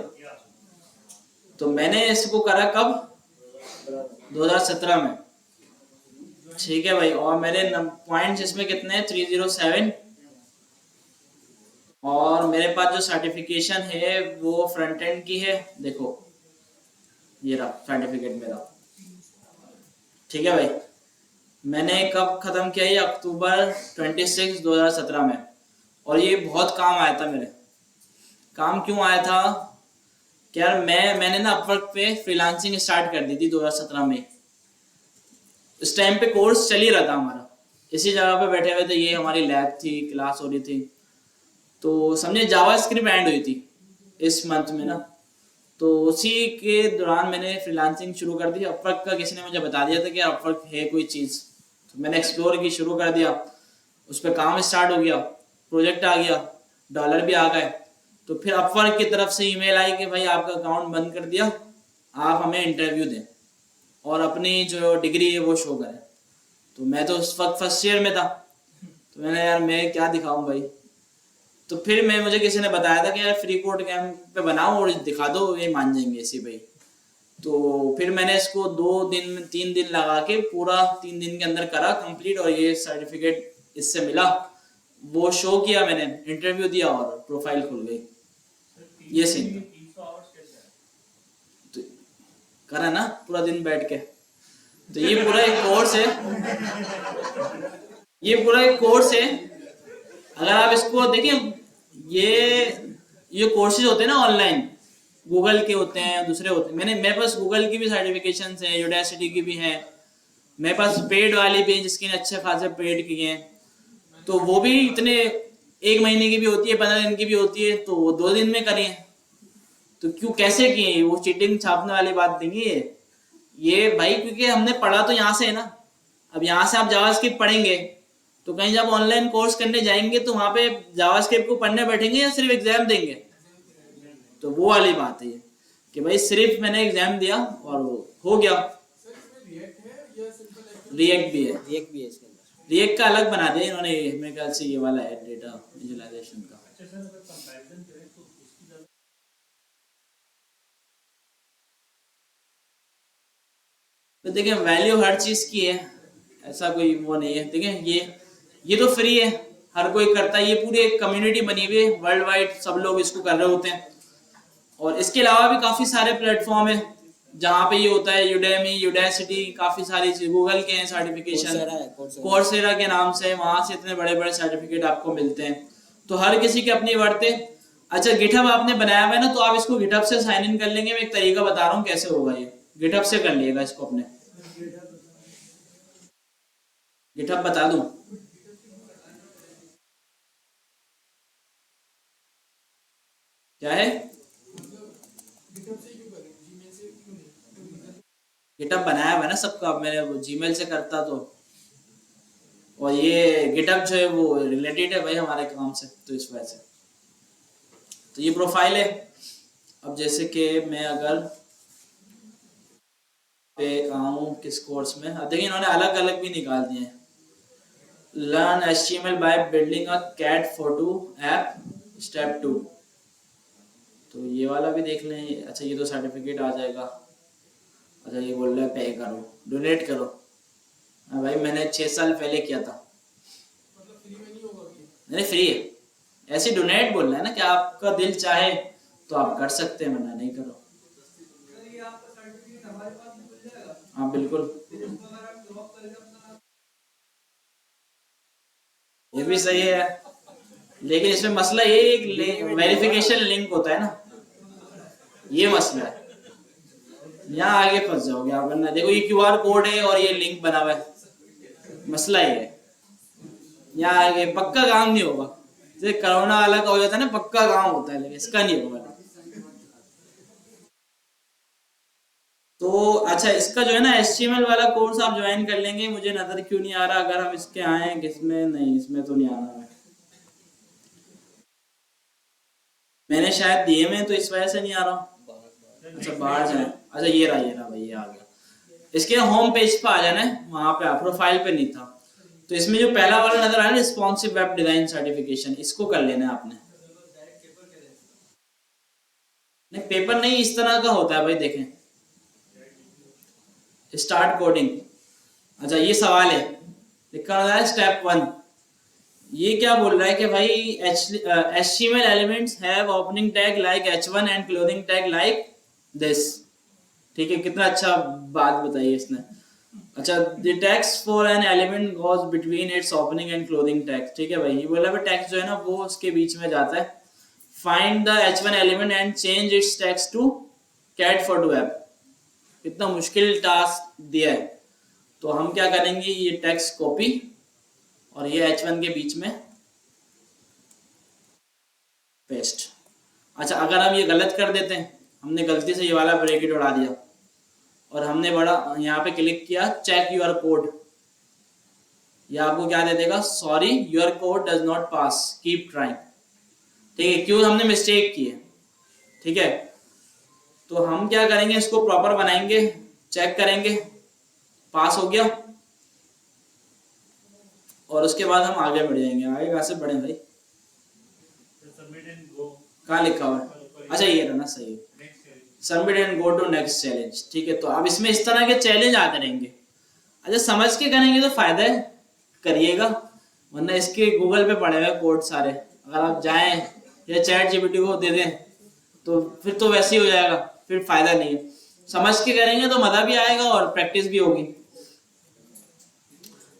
तो मैंने इसको करा कब, 2017 में, ठीक है भाई। और मेरे पॉइंट्स इसमें कितने हैं? 307। और मेरे पास जो सर्टिफिकेशन है वो फ्रंट एंड की है, देखो ये रहा सर्टिफिकेट मेरा। ठीक है भाई। मैंने कब खत्म किया? ये अक्टूबर 26 2017 में। और ये बहुत काम आया था मेरे। काम क्यों आया था कि यार मैंने ना अपवर्क पे फ्रीलांसिंग स्टार्ट कर दी थी 2017 में। इस टाइम पे कोर्स चल ही रहा था हमारा, इसी जगह पे बैठे हुए थे, ये हमारी लैब थी, क्लास हो रही थी। तो समझे जावास्क्रिप्ट एंड हुई थी इस मंथ में ना। तो उसी के दौरान मैंने फ्रीलांसिंग शुरू कर दी। अपवर्क का किसी ने मुझे बता दिया था कि अपवर्क है कोई चीज़, तो मैंने एक्सप्लोर की, शुरू कर दिया। उस पर काम स्टार्ट हो गया, प्रोजेक्ट आ गया, डॉलर भी आ गए। तो फिर अपवर्क की तरफ से ईमेल आई कि भाई आपका अकाउंट बंद कर दिया, आप हमें इंटरव्यू दें और अपनी जो डिग्री है वो शो करें। तो मैं तो उस वक्त फर्स्ट ईयर में था, तो मैंने यार मैं क्या दिखाऊं भाई। तो फिर मुझे किसी ने बताया था कि यार फ्री कोड कैंप पे बनाओ और दिखा दो, ये मान जाएंगे ऐसे भाई। तो फिर मैंने इसको 3 दिन लगा के पूरा 3 दिन के अंदर करा कंप्लीट, और ये सर्टिफिकेट इससे मिला। वो शो किया मैंने, इंटरव्यू दिया और प्रोफाइल खुल गई। ये सीन था। तो करा ना पूरा दिन बैठ के। तो ये पूरा एक कोर्स है, ये पूरा एक कोर्स है। अगर आप इसको देखिए, ये कोर्सेज होते हैं ना ऑनलाइन, गूगल के होते हैं, दूसरे होते हैं। मेरे पास गूगल की भी सर्टिफिकेशन है, यूडासिटी की भी है, मेरे पास पेड वाली भी है जिसके अच्छे खासे पेड की हैं। तो वो भी इतने 1 महीने की भी होती है, 15 दिन की भी होती है, तो वो 2 दिन में करिए। तो क्यों कैसे किए? वो चीटिंग छापने वाली बात नहीं है ये भाई, क्योंकि हमने पढ़ा तो यहाँ से है ना। अब यहाँ से आप जावास्क्रिप्ट पढ़ेंगे, तो कहीं जब ऑनलाइन कोर्स करने जाएंगे तो वहां पे जावास्क्रिप्ट को पढ़ने बैठेंगे या सिर्फ एग्जाम देंगे? तो वो वाली बात है कि भाई सिर्फ मैंने एग्जाम दिया और वो हो गया। सर इसमें रिएक्ट है या सिंपल रिएक्ट भी है, रिएक्ट भी है इसके अंदर। रिएक्ट का अलग बना दिया इन्होंने, मेरे ख्याल से ये वाला है डेटा विजुअलाइजेशन का। तो देखिए वैल्यू हर चीज की है, ऐसा कोई वो नहीं है। देखिए ये तो फ्री है, हर कोई करता है, ये पूरी एक कम्युनिटी बनी हुई है, वर्ल्ड वाइड सब लोग इसको कर रहे होते हैं। और इसके अलावा भी काफी सारे प्लेटफॉर्म है जहाँ पे ये होता है, यूडेमी, यूडासिटी, काफी सारी चीज, गूगल के हैं सर्टिफिकेशन, कोर्सेरा के नाम से, वहां से इतने बड़े बड़े सर्टिफिकेट आपको मिलते हैं। तो हर किसी की अपनी वर्थ है। अच्छा गिटहब आपने बनाया हुआ है ना, तो आप इसको गिटहब से साइन इन कर लेंगे। मैं एक तरीका बता रहा हूँ कैसे होगा, ये गिटहब से कर लिएगा इसको अपने। गिटहब बता दूं क्या है? गिटहब बनाया हुआ है ना सबका, मैंने जीमेल से करता तो। और ये गिटहब जो है वो रिलेटेड है भाई हमारे काम से, तो इस वजह से। तो ये प्रोफाइल है। अब जैसे कि मैं अगर पे आऊँ किस कोर्स में, अब देखिए इन्होंने अलग अलग भी निकाल दिए हैं। Learn HTML by building a cat photo app step 2। तो ये वाला भी देख लें। अच्छा ये तो सर्टिफिकेट आ जाएगा। अच्छा ये बोल रहा है पे करो, डोनेट करो। हाँ भाई मैंने 6 साल पहले किया था। मतलब फ्री में नहीं होगा ये? नहीं फ्री है, ऐसे डोनेट बोलना है ना कि आपका दिल चाहे तो आप कर सकते हैं, वरना नहीं करो। सर ये आपका सर्टिफिकेट हमारे पास भी मिल जाएगा? हाँ बिल्कुल, फिर इसको अगर हम ड्रॉप करके अपना, ये भी सही है। लेकिन इसमें मसला ये एक वेरिफिकेशन लिंक होता है ना, ये मसला है। यहाँ आगे फंस जाओगे आप, वरना देखो ये QR कोड है और ये लिंक बना हुआ है, मसला ये है। यहाँ आगे पक्का काम नहीं होगा। जैसे कोरोना वाला का हो जाता है ना, पक्का काम होता है, लेकिन इसका नहीं होगा। तो अच्छा इसका जो है ना HTML वाला कोर्स आप ज्वाइन कर लेंगे। मुझे नजर क्यों नहीं आ रहा, अगर हम इसके आए किसमें, नहीं इसमें तो नहीं आना है, मैंने शायद दिए में, तो इस वजह से नहीं आ रहा। अच्छा बाहर जाए, अच्छा ये रहा भाई, ये आ गया। इसके होम पेज पे आ जाना है, वहां पे प्रोफाइल पे नहीं था। तो इसमें जो पहला वाला नजर आया रिस्पॉन्सिव वेब डिजाइन सर्टिफिकेशन, इसको कर लेना है आपने। नहीं पेपर नहीं, इस तरह का होता है भाई। देखें स्टार्ट कोडिंग, अच्छा ये सवाल है, लिखा हुआ है स्टेप 1। ये क्या बोल रहा है कि भाई HTML elements have opening tag like h1 and closing tag like this। ठीक है, कितना अच्छा बात बताई इसने। अच्छा, the text for an element goes between its opening and closing tag। ठीक है भाई, ये बोला भाई टेक्स्ट जो है ना वो उसके बीच में जाता है। find the h1 element and change its text to cat photo app। कितना मुश्किल टास्क दिया है। तो हम क्या करेंगे, ये टेक्स्ट कॉपी और ये h1 के बीच में पेस्ट। अच्छा, अगर हम ये गलत कर देते हैं, हमने गलती से ये वाला ब्रैकेट उड़ा दिया और हमने बड़ा यहाँ पे क्लिक किया चेक योर कोड, ये आपको क्या दे देगा, sorry your code does not pass, keep trying. ठीक है, क्यों, हमने मिस्टेक की है। ठीक है, तो हम क्या करेंगे, इसको प्रॉपर बनाएंगे, चेक करेंगे, पास हो गया और उसके बाद हम आगे बढ़ जाएंगे। आगे कहाँ से बढ़े भाई, कहाँ लिखा हुआ है, अच्छा ये रहा ना, सही है, submit and go to next challenge. ठीक है, तो अब इसमें इस तरह के चैलेंज आते रहेंगे। अच्छा, समझ के करेंगे तो फायदा है, करिएगा, वरना इसके गूगल पे पड़े हुए कोड सारे, अगर आप जाएं या चैट जीपीटी को दे दें तो फिर तो वैसे ही हो जाएगा, फिर फायदा नहीं है। समझ के करेंगे तो मजा भी आएगा और प्रैक्टिस भी होगी।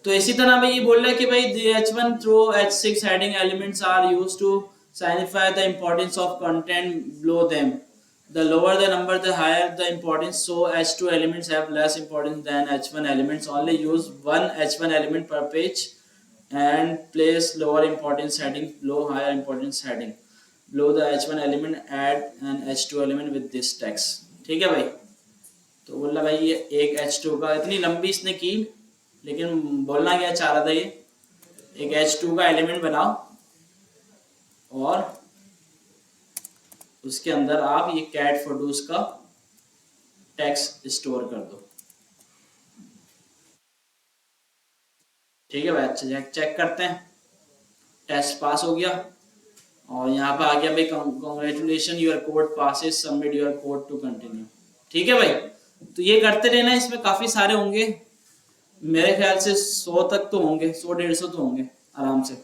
तो इसी तरह भाई ये बोल रहा है कि भाई h1 through h6 heading elements are used to signify the importance of content below them। The lower the number, the higher the importance. So h2 elements have less importance than h1 elements. Only use one h1 element per page and place lower importance heading below higher importance heading। Below the h1 element, add an h2 element with this text। ठीक है भाई, तो बोला भाई ये एक h2 का, इतनी लंबी इसने की, लेकिन बोलना क्या चाह रहा था, ये एक h2 का एलिमेंट बनाओ और उसके अंदर आप ये कैट फोटोज का टेक्स्ट स्टोर कर दो। ठीक है भाई, अच्छा चेक करते हैं, टेस्ट पास हो गया और यहाँ पे आ गया भाई congratulation your code passes, submit your code to continue. ठीक है भाई, तो ये करते रहना, इसमें काफी सारे होंगे, मेरे ख्याल से 100 तक तो होंगे, 100-150 तो होंगे आराम से।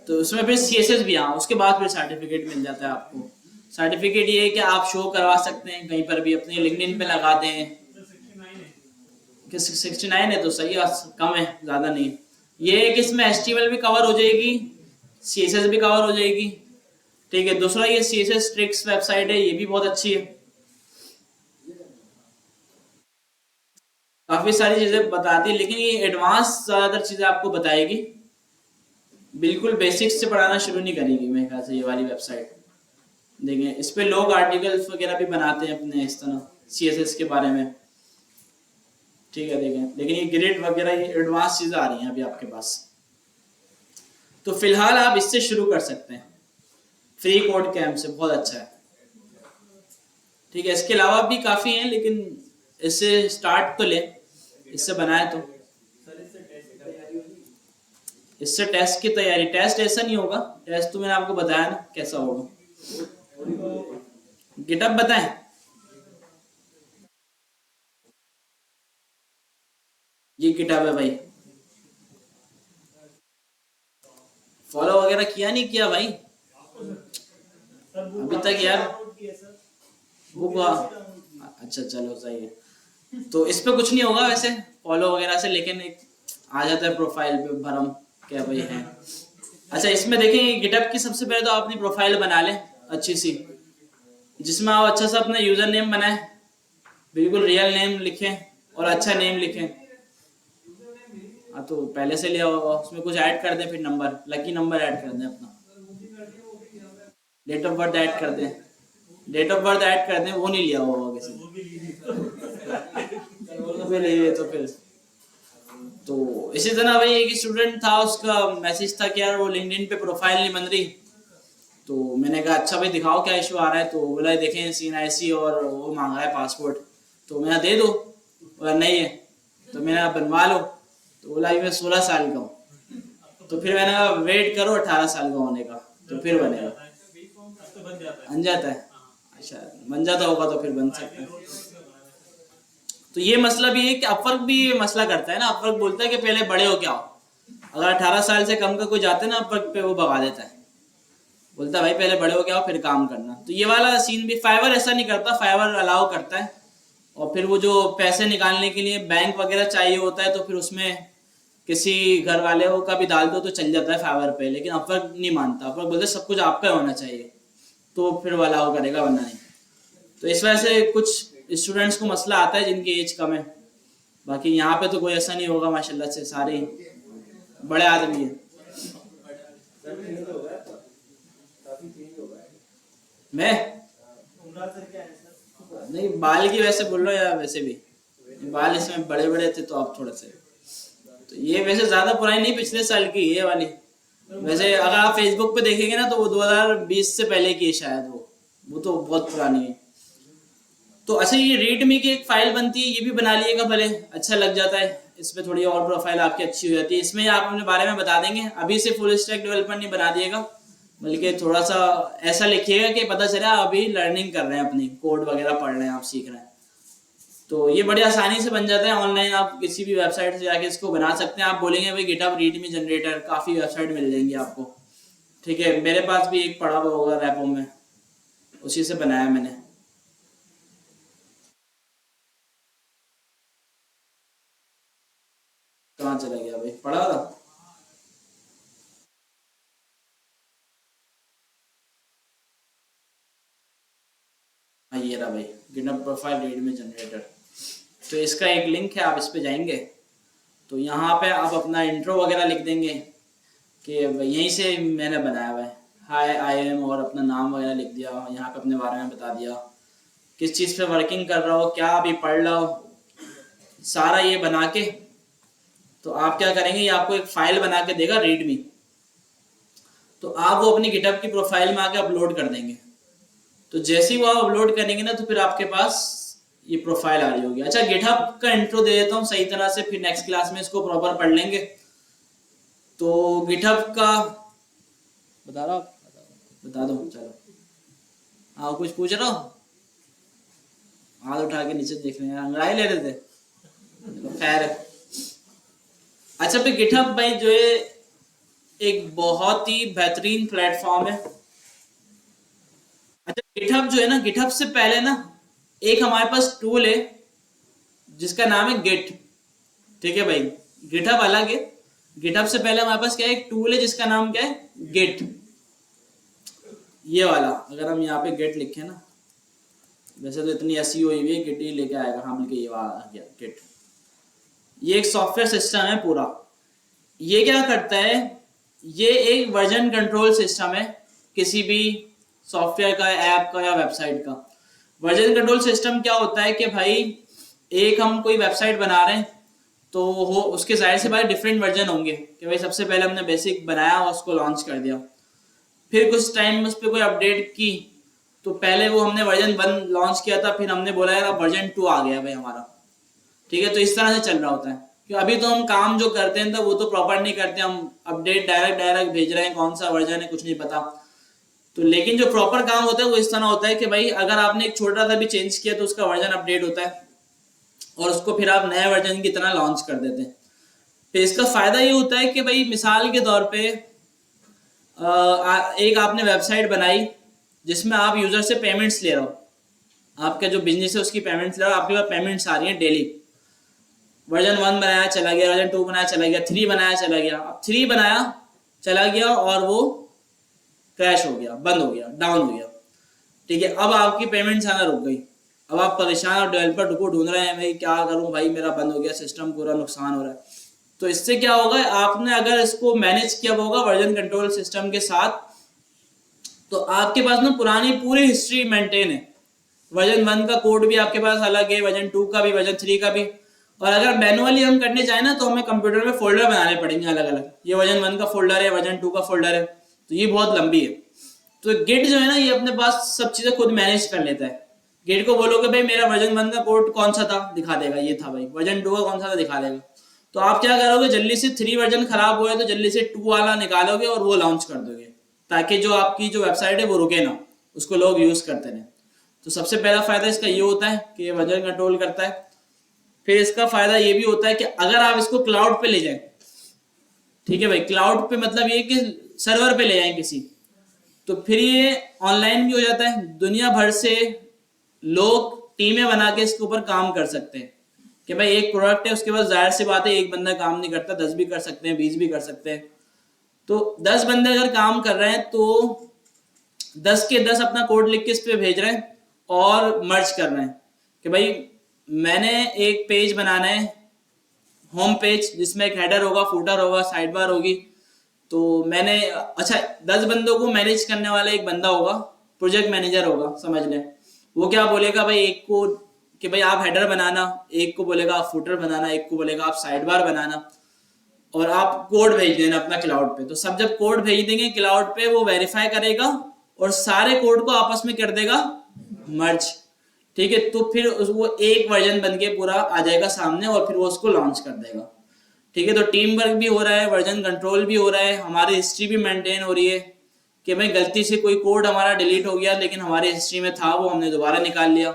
तो उसमें फिर CSS भी, हाँ उसके बाद फिर सर्टिफिकेट मिल जाता है आपको। सर्टिफिकेट ये है कि आप शो करवा सकते हैं कहीं पर भी, अपने लिंक्डइन पे लगा दें। 69 है तो सही है, कम है, ज्यादा नहीं। ये है कि इसमें HTML भी कवर हो जाएगी, CSS भी कवर हो जाएगी। ठीक है, दूसरा ये CSS ट्रिक्स वेबसाइट है, ये भी बहुत अच्छी है, काफी सारी चीजें बताती है, लेकिन ये एडवांस ज्यादातर चीजें आपको बताएगी, बिल्कुल बेसिक्स से पढ़ाना शुरू नहीं करेगी मेरे ख्याल से ये वाली वेबसाइट। देखें, इस पे लोग आर्टिकल्स वगैरह भी बनाते हैं अपने इस तरह CSS के बारे में। ठीक है, देखें, लेकिन ये ग्रिड वगैरह ये एडवांस चीजें आ रही हैं अभी आपके पास। तो फिलहाल आप इससे शुरू कर सकते हैं, फ्री कोड कैम्प से, बहुत अच्छा है। ठीक है, इसके अलावा भी काफी हैं, लेकिन इससे स्टार्ट तो ले, इससे बनाए तो। इससे टेस्ट की तैयारी, टेस्ट ऐसा नहीं होगा, टेस्ट तो मैंने आपको बताया ना कैसा होगा। गिटअप बताएं, ये गिटअप है भाई, फॉलो वगैरह किया नहीं किया भाई अभी तक यार, वो अच्छा चलो सही है। तो इस पे कुछ नहीं होगा वैसे फॉलो वगैरह से, लेकिन एक आ जाता है प्रोफाइल पे भरम क्या भाई है। अच्छा, इसमें देखें गिटअप की सबसे पहले तो आप अपनी प्रोफाइल बना लें अच्छी सी, जिसमें आप अच्छा सा अपना यूजर नेम बनाएं, बिल्कुल रियल नेम लिखें और अच्छा नेम लिखें। हाँ, तो पहले से लिया होगा, उसमें कुछ ऐड कर दें, फिर नंबर, लकी नंबर ऐड कर दें, अपना डेट ऑफ बर्थ ऐड कर दें, डेट ऑफ बर्थ ऐड कर दें, वो नहीं लिया होगा किसी ने तो फिर। तो इसी तरह भाई एक स्टूडेंट था, उसका मैसेज था कि यार वो लिंक्डइन पे प्रोफाइल नहीं बन रही। तो मैंने कहा अच्छा भाई दिखाओ क्या इशू आ रहा है। तो बोला देखें CNIC और वो मांग रहा है पासपोर्ट। तो मैंने दे दो, बोला नहीं है तो मैंने बनवा लो। तो बोला अभी मैं 16 साल का हूँ। तो फिर मैंने कहा वेट करो 18 साल का होने का तो फिर बनेगा। बन जाता है, अच्छा बन जाता होगा तो फिर बन सकता है। तो ये मसला भी है कि अपवर्क भी ये मसला करता है ना। अपवर्क बोलता है कि पहले बड़े हो क्या हो। अगर 18 साल से कम का कोई जाते हैं ना अपवर्क पे, वो भगा देता है, बोलता है भाई पहले बड़े हो क्या हो फिर काम करना। तो ये वाला सीन भी फाइवर ऐसा नहीं करता, फाइवर अलाउ करता है। और फिर वो जो पैसे निकालने के लिए बैंक वगैरह चाहिए होता है तो फिर उसमें किसी घर वाले का भी डाल दो तो चल जाता है फाइवर पे। लेकिन अपवर्क नहीं मानता, अपवर्क बोलते सब कुछ आपका होना चाहिए, तो फिर वो अलाउ करेगा, वरना नहीं। तो इस वजह से कुछ स्टूडेंट्स को मसला आता है जिनकी एज कम है। बाकी यहाँ पे तो कोई ऐसा नहीं होगा, माशाल्लाह से सारे बड़े आदमी हैं। मैं उमरान सर क्या है सर? नहीं, बाल की वैसे बोल रहा हूँ या वैसे भी बाल इसमें बड़े बड़े थे तो अब थोड़े से। तो ये वैसे ज्यादा पुरानी नहीं, पिछले साल की ये वाली। वैसे अगर आप फेसबुक पे देखेंगे ना तो वो 2020 से पहले की है शायद, वो तो बहुत पुरानी है। तो अच्छा, ये रीडमी की एक फाइल बनती है, ये भी बना लिएगा भले, अच्छा लग जाता है। इसमें थोड़ी और प्रोफाइल आपकी अच्छी हो जाती है। इसमें आप अपने बारे में बता देंगे, अभी से फुल स्टैक डेवलपर नहीं बना दिएगा, बल्कि थोड़ा सा ऐसा लिखिएगा कि पता चला अभी लर्निंग कर रहे हैं, अपनी कोड वगैरह पढ़ रहे हैं, आप सीख रहे हैं। तो ये बड़ी आसानी से बन जाता है ऑनलाइन। आप किसी भी वेबसाइट से जाके इसको बना सकते हैं। आप बोलेंगे भाई गिटहब रीडमी जनरेटर, काफ़ी वेबसाइट मिल जाएंगी आपको। ठीक है, मेरे पास भी एक पड़ा हुआ होगा रैपो में, उसी से बनाया मैंने। कहाँ चला गया भाई, पड़ा था। हाँ ये रहा भाई, गिटहब प्रोफाइल रीडमी जनरेटर। तो इसका एक लिंक है, आप इस पे जाएंगे तो यहाँ पे आप अपना इंट्रो वगैरह लिख देंगे कि यहीं से मैंने बनाया हुआ है, हाय आई एम, और अपना नाम वगैरह लिख दिया। यहाँ पे अपने बारे में बता दिया, किस चीज़ पे वर्किंग कर रहा हो, क्या अभी पढ़ रहा हो, सारा ये बना के। तो आप क्या करेंगे, ये आपको एक फाइल बना के देगा रीडमी, तो आप वो अपनी गिटहब की प्रोफाइल में आके अपलोड कर देंगे। तो जैसे ही वो आप अपलोड करेंगे ना तो फिर आपके पास ये प्रोफाइल आ रही होगी। अच्छा, गिटहब का इंट्रो दे देता हूँ सही तरह से, फिर नेक्स्ट क्लास में इसको प्रॉपर पढ़ लेंगे। तो गिटहब का बता रहा हूँ, बता दो चलो। हाँ कुछ पूछ रहा हो, हाथ उठा के नीचे देख रहे हैं, अंगड़ाई ले रहे थे, खैर। अच्छा पे गिटहब भाई जो है एक बहुत ही बेहतरीन प्लेटफॉर्म है। अच्छा गिटहब जो है ना, गिटहब से पहले ना एक हमारे पास टूल है जिसका नाम है गिट। ठीक है भाई, गिटहब अलग है, गिटहब से पहले हमारे पास क्या है, एक टूल है जिसका नाम क्या है, गिट। ये वाला अगर हम यहाँ पे गिट लिखे ना, वैसे तो इतनी ऐसी हुई हुई है, गिट ही लेके आएगा, हाँ बल्कि ये वाला गया गिट। ये एक सॉफ्टवेयर सिस्टम है पूरा। ये क्या करता है, ये एक वर्जन कंट्रोल सिस्टम है किसी भी सॉफ्टवेयर का, ऐप का या वेबसाइट का। वर्जन कंट्रोल सिस्टम क्या होता है कि भाई एक हम कोई वेबसाइट बना रहे हैं तो हो उसके जाहिर से भाई डिफरेंट वर्जन होंगे कि भाई सबसे पहले हमने बेसिक बनाया और उसको लॉन्च कर दिया, फिर कुछ टाइम उस पर कोई अपडेट की, तो पहले वो हमने वर्जन 1 लॉन्च किया था, फिर हमने बोला यार वर्जन 2 आ गया भाई हमारा। ठीक है, तो इस तरह से चल रहा होता है कि अभी तो हम काम जो करते हैं तो वो तो प्रॉपर नहीं करते, हम अपडेट डायरेक्ट भेज रहे हैं, कौन सा वर्जन है कुछ नहीं पता। तो लेकिन जो प्रॉपर काम होता है वो इस तरह होता है कि भाई अगर आपने एक छोटा सा भी चेंज किया तो उसका वर्जन अपडेट होता है और उसको फिर आप नए वर्जन की तरह लॉन्च कर देते हैं। फिर इसका फायदा ये होता है कि भाई मिसाल के तौर पे एक आपने वेबसाइट बनाई जिसमें आप यूजर से पेमेंट्स ले रहे हो, आपका जो बिजनेस है उसकी पेमेंट्स ले रहे हो, आपके पास पेमेंट्स आ रही हैं डेली। वर्जन 1 बनाया चला गया, वर्जन 2 बनाया चला गया, 3 बनाया चला गया। अब 3 बनाया चला गया और वो क्रैश हो गया, बंद हो गया, डाउन हो गया। ठीक है, अब आपकी पेमेंट्स आना रुक गई। अब आप परेशान और डेवलपर को ढूंढ रहे हैं, भाई क्या करूं भाई, मेरा बंद हो गया सिस्टम, पूरा नुकसान हो रहा है। तो इससे क्या होगा, आपने अगर इसको मैनेज किया होगा वर्जन कंट्रोल सिस्टम के साथ, तो आपके पास ना पुरानी पूरी हिस्ट्री मेंटेन है। वर्जन 1 का कोड भी आपके पास अलग है, वर्जन 2 का भी, वर्जन 3 का भी। और अगर मैनुअली हम करने जाए ना तो हमें कंप्यूटर में फोल्डर बनाने पड़ेंगे अलग अलग, ये वर्जन 1 का फोल्डर है, वर्जन 2 का फोल्डर है, तो ये बहुत लंबी है। तो गिट जो है ना, ये अपने पास सब चीजें खुद मैनेज कर लेता है। गिट को बोलोगे भाई मेरा वर्जन 1 का कोड कौन सा था, दिखा देगा ये था भाई। वर्जन 2 का कौन सा था, दिखा देगा। तो आप क्या करोगे, जल्दी से 3 वर्जन खराब हुआ है तो जल्दी से 2 वाला निकालोगे और वो लॉन्च कर दोगे, ताकि जो आपकी जो वेबसाइट है वो रुके ना, उसको लोग यूज करते रहे। तो सबसे पहला फायदा इसका ये होता है कि ये वर्जन कंट्रोल करता है। फिर इसका फायदा ये भी होता है कि अगर आप इसको क्लाउड पे ले जाएं, ठीक है भाई, क्लाउड पे मतलब ये कि सर्वर पे ले जाएं किसी, तो फिर ये ऑनलाइन भी हो जाता है, दुनिया भर से लोग टीमें बना के इसके ऊपर काम कर सकते हैं कि भाई एक प्रोडक्ट है, उसके बाद जाहिर सी बात है एक बंदा काम नहीं करता, 10 भी कर सकते हैं, 20 भी कर सकते हैं। तो 10 बंदे अगर काम कर रहे हैं तो 10 के 10 अपना कोड लिख के इस पे भेज रहे हैं और मर्ज कर रहे हैं कि भाई मैंने एक पेज बनाना है, होम पेज, जिसमें एक हेडर होगा, फूटर होगा, साइड बार होगी। तो मैंने अच्छा 10 बंदों को मैनेज करने वाला एक बंदा होगा, प्रोजेक्ट मैनेजर होगा समझ लें। वो क्या बोलेगा भाई, एक को कि भाई आप हेडर बनाना, एक को बोलेगा आप फूटर बनाना, एक को बोलेगा आप साइड बार बनाना, और आप कोड भेज देना अपना क्लाउड पे। तो सब जब कोड भेज देंगे क्लाउड पे, वो वेरीफाई करेगा और सारे कोड को आपस में कर देगा मर्ज, ठीक है। तो फिर वो एक वर्जन बन के पूरा आ जाएगा सामने और फिर वो उसको लॉन्च कर देगा, ठीक है। तो टीम वर्क भी हो रहा है, वर्जन कंट्रोल भी हो रहा है, हमारी हिस्ट्री भी मेंटेन हो रही है कि भाई गलती से कोई कोड हमारा डिलीट हो गया लेकिन हमारी हिस्ट्री में था, वो हमने दोबारा निकाल लिया,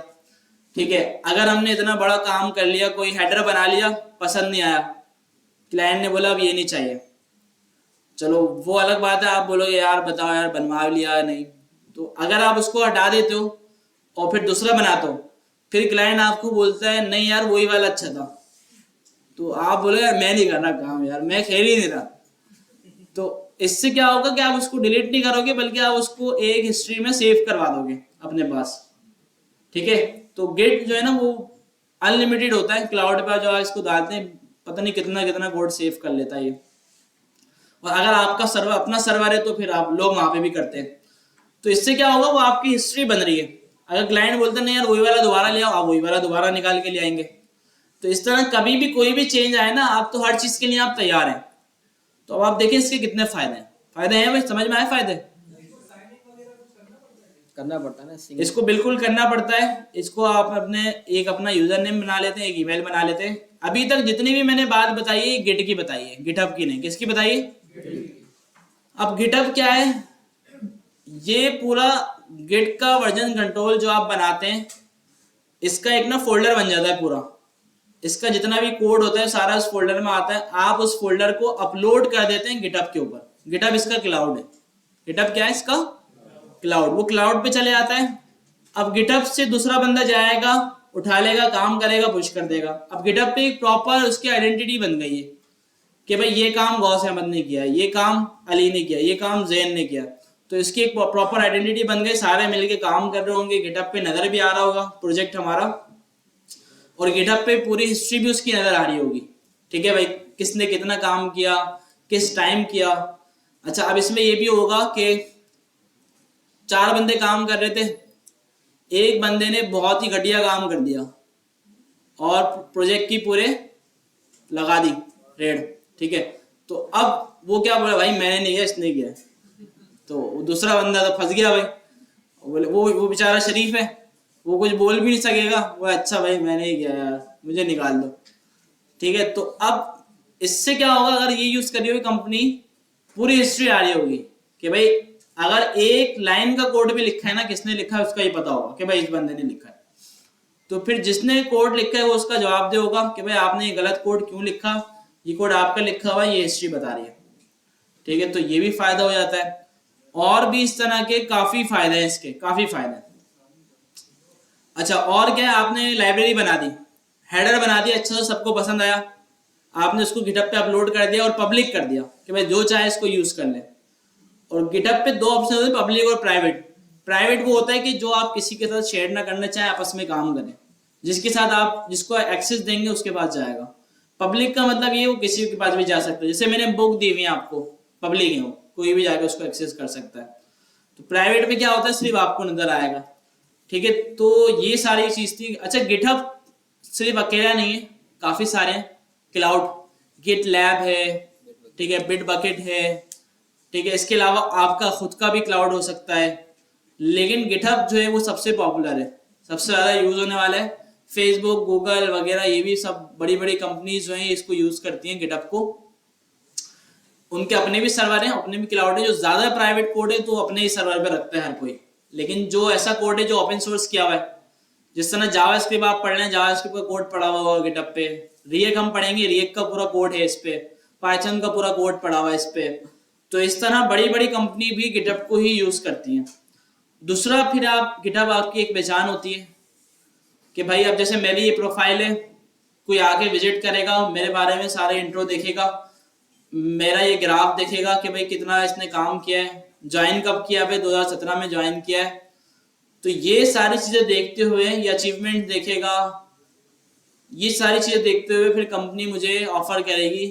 ठीक है। अगर हमने इतना बड़ा काम कर लिया, कोई हेडर बना लिया, पसंद नहीं आया, क्लाइंट ने बोला अब ये नहीं चाहिए, चलो वो अलग बात है, आप बोलोगे यार बताओ यार बनवा लिया नहीं, तो अगर आप उसको हटा देते हो और फिर दूसरा बनाते हो, फिर क्लाइंट आपको बोलता है नहीं यार वही वाला अच्छा था, तो आप बोलोगे यार मैं नहीं कर रहा काम, यार मैं खेल ही नहीं रहा। तो इससे क्या होगा कि आप उसको डिलीट नहीं करोगे, बल्कि आप उसको एक हिस्ट्री में सेव करवा दोगे अपने पास, ठीक है। तो गिट जो है ना वो अनलिमिटेड होता है, क्लाउड पर जो इसको डालते हैं पता नहीं कितना कितना कोड सेव कर लेता है ये। और अगर आपका सर्वर अपना सर्वर है तो फिर आप लोग वहां पे भी करते हैं, तो इससे क्या होगा, वो आपकी हिस्ट्री बन रही है। अगर क्लाइंट बोलते नहीं यार वही वाला दोबारा ले आओ, आप वही वाला दोबारा निकाल के ले आएंगे। तो इस तरह कभी भी कोई भी चेंज आए ना, आप तो हर चीज के लिए आप तैयार हैं। तो अब आप देखें इसके कितने फायदे हैं भाई, समझ में आए फायदे? करना पड़ता है ना इसको बिल्कुल करना पड़ता है। इसको आप अपना यूजर नेम बना लेते हैं, एक ईमेल बना लेते हैं। अभी तक जितनी भी मैंने बात बताई है गिट की बताई है, गिटहब की नहीं। किसकी बताई है? अब गिटहब क्या है, ये पूरा गिट का वर्जन कंट्रोल जो आप बनाते हैं, इसका एक ना फोल्डर बन जाता है पूरा। इसका जितना भी कोड होता है सारा उस फोल्डर में आता है। आप उस फोल्डर को अपलोड कर देते हैं गिटहब के ऊपर। गिटहब इसका क्लाउड है। गिटहब क्या है इसका? क्लाउड। वो क्लाउड पे चले जाता है। अब गिटहब से दूसरा बंदा जाएगा, उठा लेगा, काम करेगा, पुश कर देगा। अब गिटहब पे एक प्रॉपर उसकी आइडेंटिटी बन गई है कि भाई ये काम गौस अहमद ने किया, ये काम अली ने किया, ये काम जैन ने किया। तो इसकी एक प्रॉपर आइडेंटिटी बन गई, सारे मिलके काम कर रहे होंगे। गिटहब पे नजर भी आ रहा होगा प्रोजेक्ट हमारा, और गिटहब पे पूरी हिस्ट्री भी उसकी नजर आ रही होगी। ठीक है भाई, किसने कितना काम किया, किस टाइम किया। अच्छा, अब इसमें ये भी होगा कि 4 बंदे काम कर रहे थे, एक बंदे ने बहुत ही घटिया काम कर दिया और प्रोजेक्ट की पूरे लगा दी रेड। ठीक है, तो अब वो क्या बोला, भाई मैंने नहीं किया, इसने किया। तो दूसरा बंदा तो फंस गया भाई। बोले वो बेचारा शरीफ है, वो कुछ बोल भी नहीं सकेगा। वो अच्छा भाई मैंने ही किया यार, मुझे निकाल दो। ठीक है, तो अब इससे क्या होगा, अगर ये यूज करी हुई कंपनी, पूरी हिस्ट्री आ रही होगी कि भाई अगर एक लाइन का कोड भी लिखा है ना, किसने लिखा है उसका ही पता होगा कि भाई इस बंदे ने लिखा है। तो फिर जिसने कोड लिखा है वो उसका जवाब दे होगा कि भाई आपने ये गलत कोड क्यों लिखा, ये कोड आपका लिखा हुआ है, ये हिस्ट्री बता रही है। ठीक है, तो ये भी फायदा हो जाता है। और भी इस तरह के काफी फायदे हैं इसके, काफी फायदे। अच्छा, और क्या है, आपने लाइब्रेरी बना दी, हेडर बना दिया, अच्छा सबको पसंद आया, आपने उसको गिटहब पे अपलोड कर दिया और पब्लिक कर दिया कि भाई जो चाहे इसको यूज कर ले। और गिटहब पे 2 ऑप्शन होते हैं, पब्लिक और प्राइवेट। प्राइवेट वो होता है कि जो आप किसी के साथ शेयर ना करना चाहे, आपस में काम करें, जिसके साथ आप जिसको एक्सेस देंगे उसके पास जाएगा। पब्लिक का मतलब ये वो किसी के पास भी जा सकता है। जैसे मैंने बुक दी हुई है आपको, पब्लिक है वो, कोई भी जाकर उसको एक्सेस कर सकता है। तो प्राइवेट में क्या होता है, सिर्फ आपको नजर आएगा। ठीक है, तो ये सारी चीज थी। अच्छा, गिटहब सिर्फ अकेला नहीं है, काफी सारे हैं क्लाउड, गिट लैब है, ठीक है, बिट बकेट है, ठीक है। इसके अलावा आपका खुद का भी क्लाउड हो सकता है, लेकिन गिटहब जो है वो सबसे पॉपुलर है, सबसे ज्यादा यूज होने वाला है। फेसबुक, गूगल वगैरह ये भी सब बड़ी बड़ी कंपनीज जो हैं इसको यूज करती हैं गिटहब को। उनके अपने भी सर्वर हैं, अपने भी क्लाउड है। जो ज्यादा प्राइवेट कोड है तो अपने ही सर्वर पे रखता है हर कोई, लेकिन जो ऐसा कोड है जो ओपन सोर्स किया हुआ है, जिस तरह जावास्क्रिप्ट आप पढ़ रहे हैं, जावास्क्रिप्ट का कोड पढ़ा हुआ होगा गिटहब पे, रिएक्ट हम पढ़ेंगे, रिएक्ट का पूरा कोड है इस पे, पाइथन का पूरा कोड पढ़ा हुआ है इस पे। तो इस तरह बड़ी बड़ी कंपनी भी गिटहब को ही यूज करती हैं। दूसरा, फिर आप गिटहब आपकी एक पहचान होती है कि भाई अब जैसे मेरी ये प्रोफाइल है, कोई आके विजिट करेगा, मेरे बारे में सारे इंट्रो देखेगा, मेरा ये ग्राफ देखेगा कि भाई कितना इसने काम किया है, ज्वाइन कब किया, भाई 2017 में ज्वाइन किया है। तो ये सारी चीजें देखते हुए, ये अचीवमेंट देखेगा, ये सारी चीजें देखते हुए फिर कंपनी मुझे ऑफर करेगी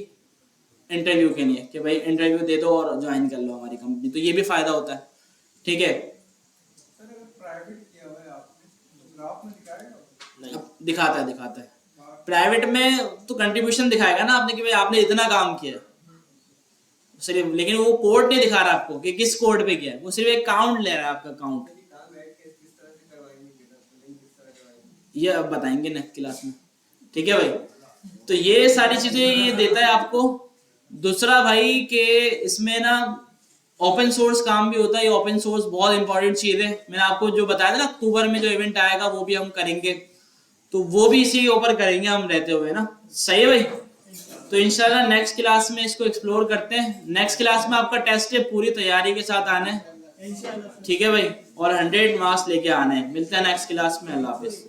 इंटरव्यू के लिए कि भाई इंटरव्यू दे दो और ज्वाइन कर लो हमारी कंपनी। तो ये भी फायदा होता है। ठीक है, सर अगर प्राइवेट किया हुआ है आपने, ग्राफ में दिखाएगा? नहीं, अब दिखाता है। प्राइवेट में तो कंट्रीब्यूशन दिखाएगा ना आपने कि भाई आपने इतना काम किया सिर्फ, लेकिन वो कोड नहीं दिखा रहा आपको कि किस कोड पे किया है, वो सिर्फ एक काउंट ले रहा है, आपका काउंट। ये अब बताएंगे नेक्स्ट क्लास में। ठीक है भाई, तो ये सारी चीजें ये देता है आपको। दूसरा भाई कि इसमें ना ओपन सोर्स काम भी होता है। ये ओपन सोर्स बहुत इंपॉर्टेंट चीज है। मैंने आपको जो बताया था ना, अक्टूबर में जो इवेंट आएगा वो भी हम करेंगे, तो वो भी इसी के ऊपर करेंगे हम रहते हुए ना। सही है भाई? तो इंशाल्लाह नेक्स्ट क्लास में इसको एक्सप्लोर करते हैं। नेक्स्ट क्लास में आपका टेस्ट है, पूरी तैयारी के साथ आना है। इंशाल्लाह। ठीक है भाई, और 100 मार्क्स लेके आने हैं। मिलते हैं नेक्स्ट क्लास में। अल्लाह हाफिज।